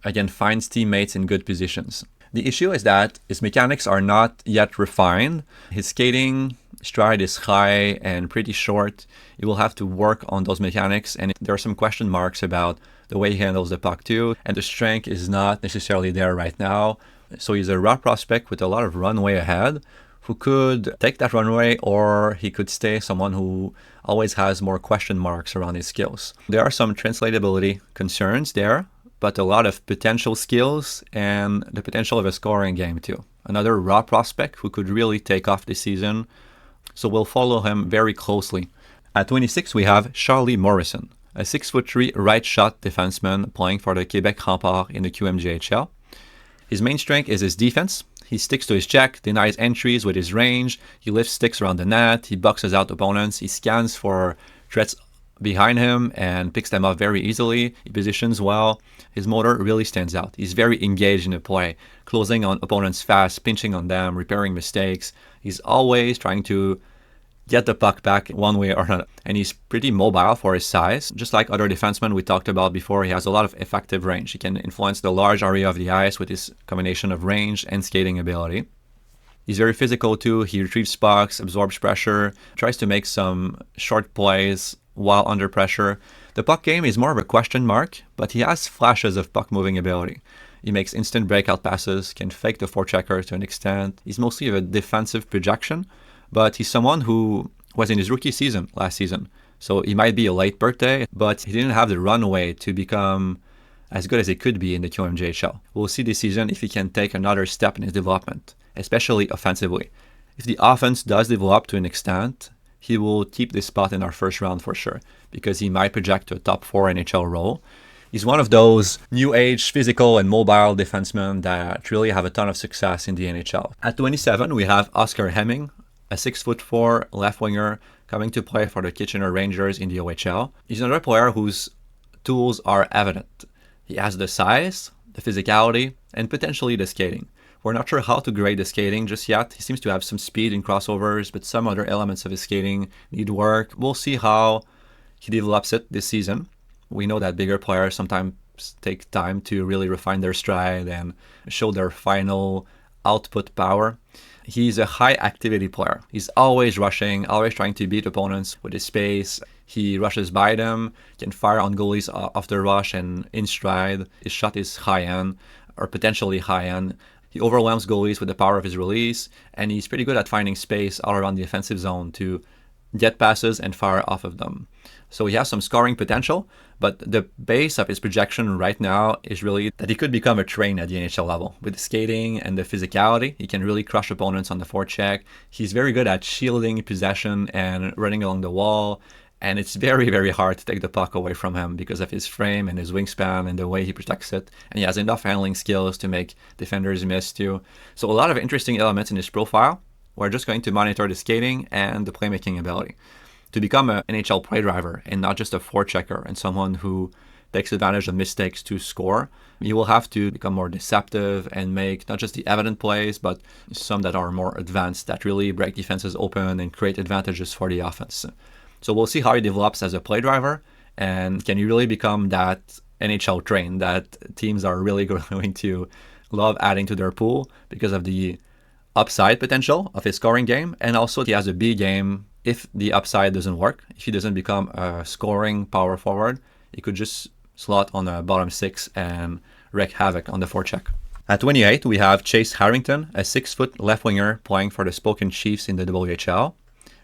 again finds teammates in good positions. The issue is that his mechanics are not yet refined. His skating stride is high and pretty short. He will have to work on those mechanics, and there are some question marks about the way he handles the puck too, and the strength is not necessarily there right now. So he's a raw prospect with a lot of runway ahead, who could take that runway, or he could stay someone who always has more question marks around his skills. There are some translatability concerns there, but a lot of potential skills and the potential of a scoring game too. Another raw prospect who could really take off this season, so we'll follow him very closely. At 26, we have Charlie Morrison, a 6'3" right shot defenseman playing for the Quebec Remparts in the QMJHL. His main strength is his defense. He sticks to his check, denies entries with his range, he lifts sticks around the net, he boxes out opponents, he scans for threats behind him and picks them up very easily, he positions well. His motor really stands out. He's very engaged in the play, closing on opponents fast, pinching on them, repairing mistakes. He's always trying to get the puck back one way or another. And he's pretty mobile for his size. Just like other defensemen we talked about before, he has a lot of effective range. He can influence the large area of the ice with his combination of range and skating ability. He's very physical too. He retrieves pucks, absorbs pressure, tries to make some short plays while under pressure. The puck game is more of a question mark, but he has flashes of puck moving ability. He makes instant breakout passes, can fake the forechecker to an extent. He's mostly a defensive projection, but he's someone who was in his rookie season last season. So he might be a late birthday, but he didn't have the runway to become as good as he could be in the QMJHL. We'll see this season if he can take another step in his development, especially offensively. If the offense does develop to an extent, he will keep this spot in our first round for sure, because he might project to a top 4 NHL role. He's one of those new age physical and mobile defensemen that really have a ton of success in the NHL. At 27, we have Oscar Hemming, a 6'4" left winger coming to play for the Kitchener Rangers in the OHL. He's another player whose tools are evident. He has the size, the physicality, and potentially the skating. We're not sure how to grade the skating just yet. He seems to have some speed in crossovers, but some other elements of his skating need work. We'll see how he develops it this season. We know that bigger players sometimes take time to really refine their stride and show their final output power. He's a high activity player. He's always rushing, always trying to beat opponents with his space. He rushes by them, can fire on goalies off the rush and in stride. His shot is high end, or potentially high end. He overwhelms goalies with the power of his release, and he's pretty good at finding space all around the offensive zone to get passes and fire off of them. So he has some scoring potential, but the base of his projection right now is really that he could become a train at the NHL level. With the skating and the physicality, he can really crush opponents on the forecheck. He's very good at shielding possession and running along the wall, and it's very, very hard to take the puck away from him because of his frame and his wingspan and the way he protects it. And he has enough handling skills to make defenders miss too. So a lot of interesting elements in his profile. We're just going to monitor the skating and the playmaking ability to become an NHL play driver and not just a forechecker and someone who takes advantage of mistakes to score. You will have to become more deceptive and make not just the evident plays, but some that are more advanced that really break defenses open and create advantages for the offense. So we'll see how he develops as a play driver, and can he really become that NHL train that teams are really going to love adding to their pool because of the upside potential of his scoring game, and also he has a B game if the upside doesn't work. If he doesn't become a scoring power forward, he could just slot on a bottom 6 and wreak havoc on the forecheck. At 28, we have Chase Harrington, a 6-foot left winger playing for the Spokane Chiefs in the WHL.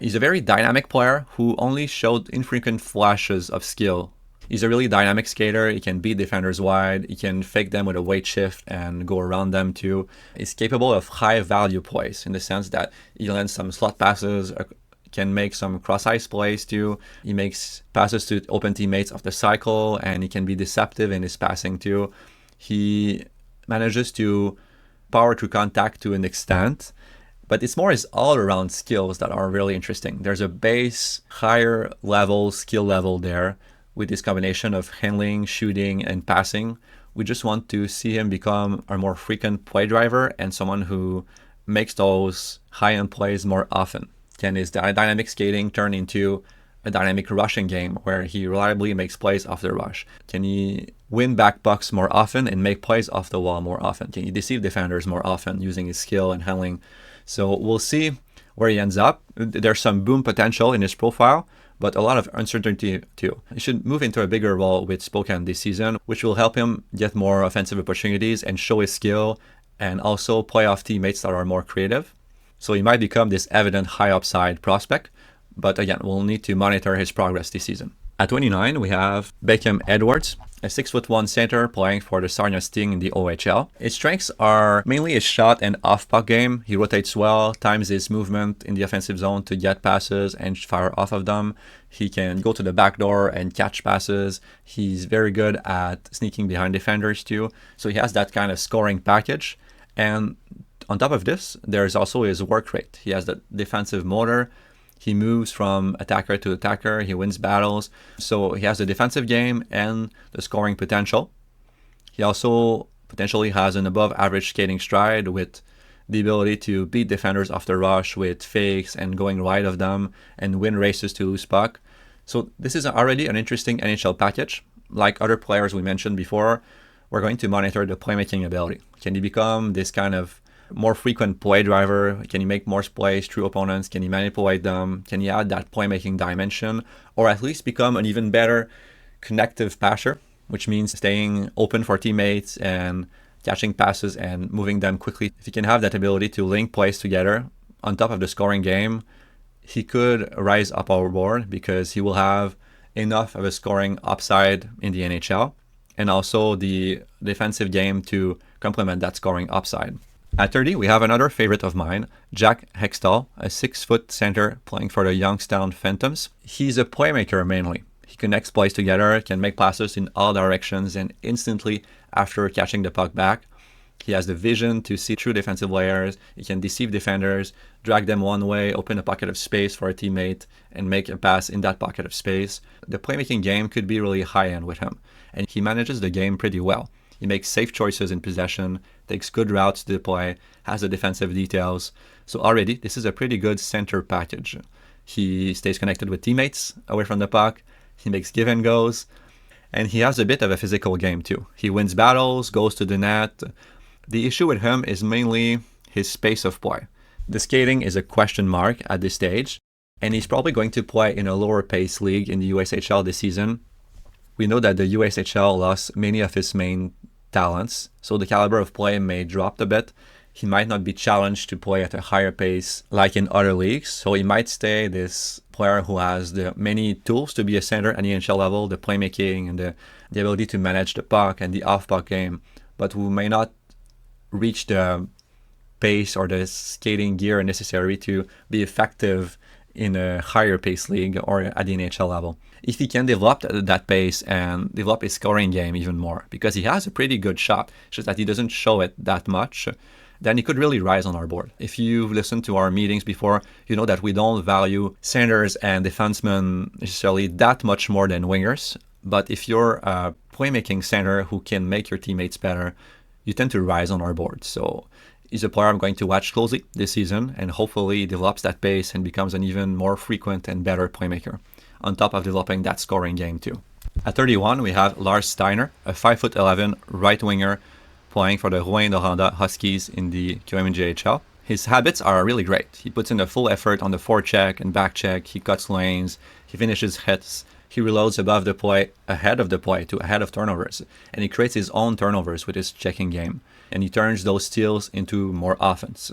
He's a very dynamic player who only showed infrequent flashes of skill He's a really dynamic skater. He can beat defenders wide. He can fake them with a weight shift and go around them too. He's capable of high value plays in the sense that he lends some slot passes, can make some cross-ice plays too. He makes passes to open teammates off the cycle, and he can be deceptive in his passing too. He manages to power through contact to an extent, but it's more his all-around skills that are really interesting. There's a base, higher level, skill level there with this combination of handling, shooting, and passing. We just want to see him become a more frequent play driver and someone who makes those high-end plays more often. Can his dynamic skating turn into a dynamic rushing game where he reliably makes plays off the rush? Can he win back pucks more often and make plays off the wall more often? Can he deceive defenders more often using his skill and handling? So we'll see where he ends up. There's some boom potential in his profile, but a lot of uncertainty too. He should move into a bigger role with Spokane this season, which will help him get more offensive opportunities and show his skill, and also play off teammates that are more creative. So he might become this evident high upside prospect, but again, we'll need to monitor his progress this season. At 29, we have Beckham Edwards, a 6'1" center playing for the Sarnia Sting in the OHL. His strengths are mainly his shot and off-puck game. He rotates well, times his movement in the offensive zone to get passes and fire off of them. He can go to the back door and catch passes. He's very good at sneaking behind defenders too. So he has that kind of scoring package. And on top of this, there's also his work rate. He has the defensive motor. He moves from attacker to attacker. He wins battles. So he has the defensive game and the scoring potential. He also potentially has an above average skating stride with the ability to beat defenders off the rush with fakes and going wide of them and win races to lose puck. So this is already an interesting NHL package. Like other players we mentioned before, we're going to monitor the playmaking ability. Can he become this kind of more frequent play driver? Can he make more plays through opponents? Can he manipulate them? Can he add that playmaking dimension? Or at least become an even better connective passer, which means staying open for teammates and catching passes and moving them quickly. If he can have that ability to link plays together on top of the scoring game, he could rise up our board because he will have enough of a scoring upside in the NHL and also the defensive game to complement that scoring upside. At 30, we have another favorite of mine, Jack Hextall, a 6-foot center playing for the Youngstown Phantoms. He's a playmaker mainly. He connects plays together, can make passes in all directions, and instantly after catching the puck back, he has the vision to see through defensive layers. He can deceive defenders, drag them one way, open a pocket of space for a teammate, and make a pass in that pocket of space. The playmaking game could be really high-end with him, and he manages the game pretty well. He makes safe choices in possession, takes good routes to the play, has the defensive details. So already, this is a pretty good center package. He stays connected with teammates away from the puck. He makes give and goes. And he has a bit of a physical game too. He wins battles, goes to the net. The issue with him is mainly his pace of play. The skating is a question mark at this stage, and he's probably going to play in a lower pace league in the USHL this season. We know that the USHL lost many of his main talents, so the caliber of play may drop a bit. He might not be challenged to play at a higher pace like in other leagues, so he might stay this player who has the many tools to be a center at the NHL level, the playmaking and the ability to manage the puck and the off-puck game, but who may not reach the pace or the skating gear necessary to be effective in a higher pace league or at the NHL level. If he can develop that pace and develop his scoring game even more, because he has a pretty good shot, it's just that he doesn't show it that much, then he could really rise on our board. If you've listened to our meetings before, you know that we don't value centers and defensemen necessarily that much more than wingers. But if you're a playmaking center who can make your teammates better, you tend to rise on our board. So he's a player I'm going to watch closely this season, and hopefully he develops that pace and becomes an even more frequent and better playmaker, on top of developing that scoring game too. At 31, we have Lars Steiner, a 5'11" right winger playing for the Rouyn-Noranda Huskies in the QMJHL. His habits are really great. He puts in a full effort on the forecheck and back check. He cuts lanes. He finishes hits. He reloads above the play, ahead of the play, to ahead of turnovers. And he creates his own turnovers with his checking game. And he turns those steals into more offense.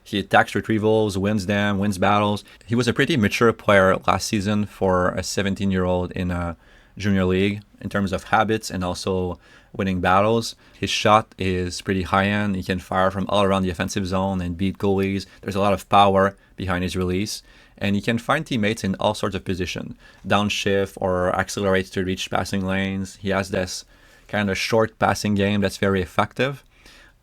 He attacks retrievals, wins them, wins battles. He was a pretty mature player last season for a 17-year-old in a junior league in terms of habits and also winning battles. His shot is pretty high-end. He can fire from all around the offensive zone and beat goalies. There's a lot of power behind his release. And he can find teammates in all sorts of positions. Downshift or accelerate to reach passing lanes. He has this kind of short passing game that's very effective.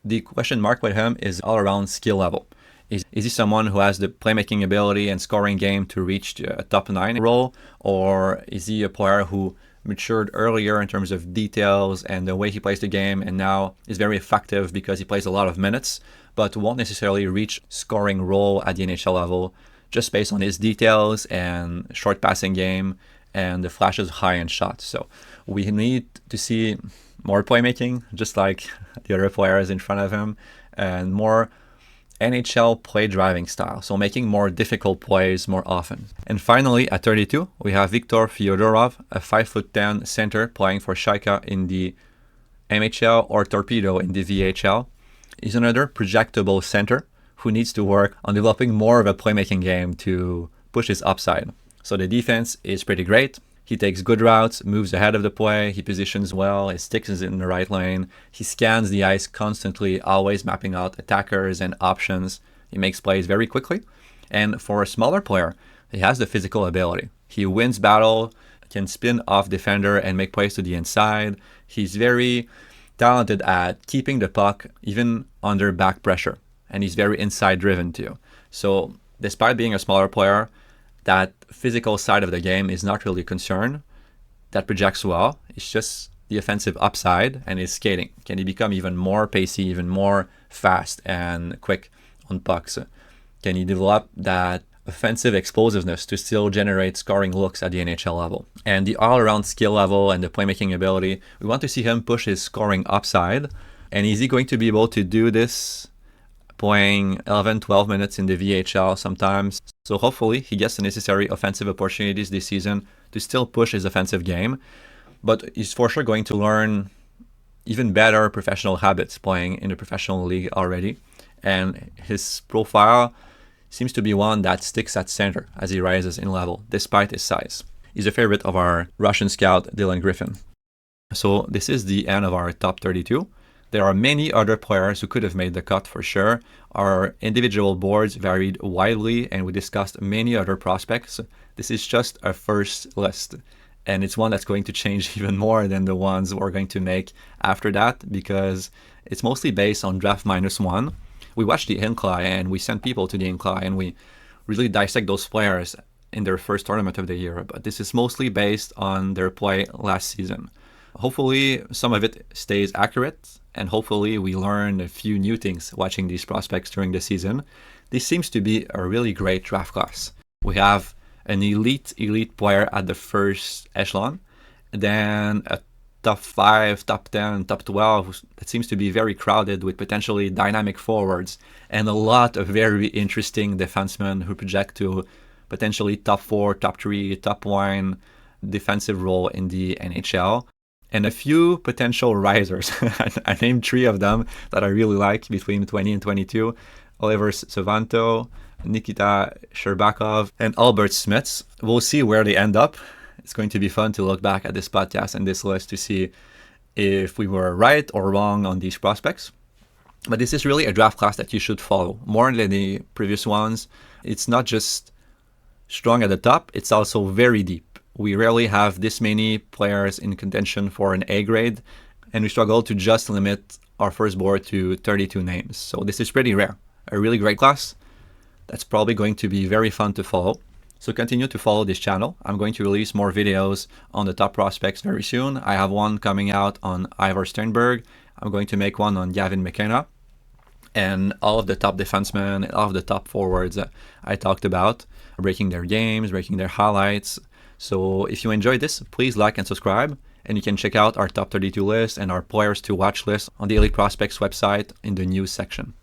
The question mark with him is all around skill level. Is he someone who has the playmaking ability and scoring game to reach a top 9 role? Or is he a player who matured earlier in terms of details and the way he plays the game and now is very effective because he plays a lot of minutes, but won't necessarily reach scoring role at the NHL level just based on his details and short passing game and the flashes high-end shots. So we need to see more playmaking, just like the other players in front of him, and more NHL play driving style, so making more difficult plays more often. And finally, at 32, we have Viktor Fyodorov, a 5'10" center playing for Schairer in the MHL or Torpedo in the VHL. He's another projectable center who needs to work on developing more of a playmaking game to push his upside. So the defense is pretty great. He takes good routes, moves ahead of the play, he positions well, his stick is in the right lane, he scans the ice constantly, always mapping out attackers and options. He makes plays very quickly. And for a smaller player, he has the physical ability. He wins battle, can spin off defender and make plays to the inside. He's very talented at keeping the puck even under back pressure. And he's very inside driven too. So despite being a smaller player, that physical side of the game is not really a concern. That projects well. It's just the offensive upside and his skating. Can he become even more pacey, even more fast and quick on pucks? Can he develop that offensive explosiveness to still generate scoring looks at the NHL level? And the all-around skill level and the playmaking ability, we want to see him push his scoring upside. And is he going to be able to do this playing 11, 12 minutes in the VHL sometimes? So hopefully he gets the necessary offensive opportunities this season to still push his offensive game. But he's for sure going to learn even better professional habits playing in the professional league already. And his profile seems to be one that sticks at center as he rises in level, despite his size. He's a favorite of our Russian scout, Dylan Griffin. So this is the end of our top 32. There are many other players who could have made the cut for sure. Our individual boards varied widely and we discussed many other prospects. This is just a first list. And it's one that's going to change even more than the ones we're going to make after that because it's mostly based on draft -1. We watched the Incline and we sent people to the Incline and we really dissect those players in their first tournament of the year. But this is mostly based on their play last season. Hopefully some of it stays accurate and hopefully we learn a few new things watching these prospects during the season. This seems to be a really great draft class. We have an elite player at the first echelon, then a top 5, top 10, top 12 that seems to be very crowded with potentially dynamic forwards and a lot of very interesting defensemen who project to potentially top 4, top 3, top 1 defensive role in the NHL. And a few potential risers. I named 3 of them that I really like between 20 and 22. Oliver Suvanto, Nikita Shcherbakov, and Albert Smits. We'll see where they end up. It's going to be fun to look back at this podcast and this list to see if we were right or wrong on these prospects. But this is really a draft class that you should follow. More than the previous ones, it's not just strong at the top, it's also very deep. We rarely have this many players in contention for an A grade, and we struggle to just limit our first board to 32 names. So this is pretty rare. A really great class that's probably going to be very fun to follow. So continue to follow this channel. I'm going to release more videos on the top prospects very soon. I have one coming out on Ivar Stenberg. I'm going to make one on Gavin McKenna. And all of the top defensemen and all of the top forwards I talked about, breaking their games, breaking their highlights. So if you enjoyed this, please like and subscribe. And you can check out our top 32 list and our players to watch list on the Elite Prospects website in the news section.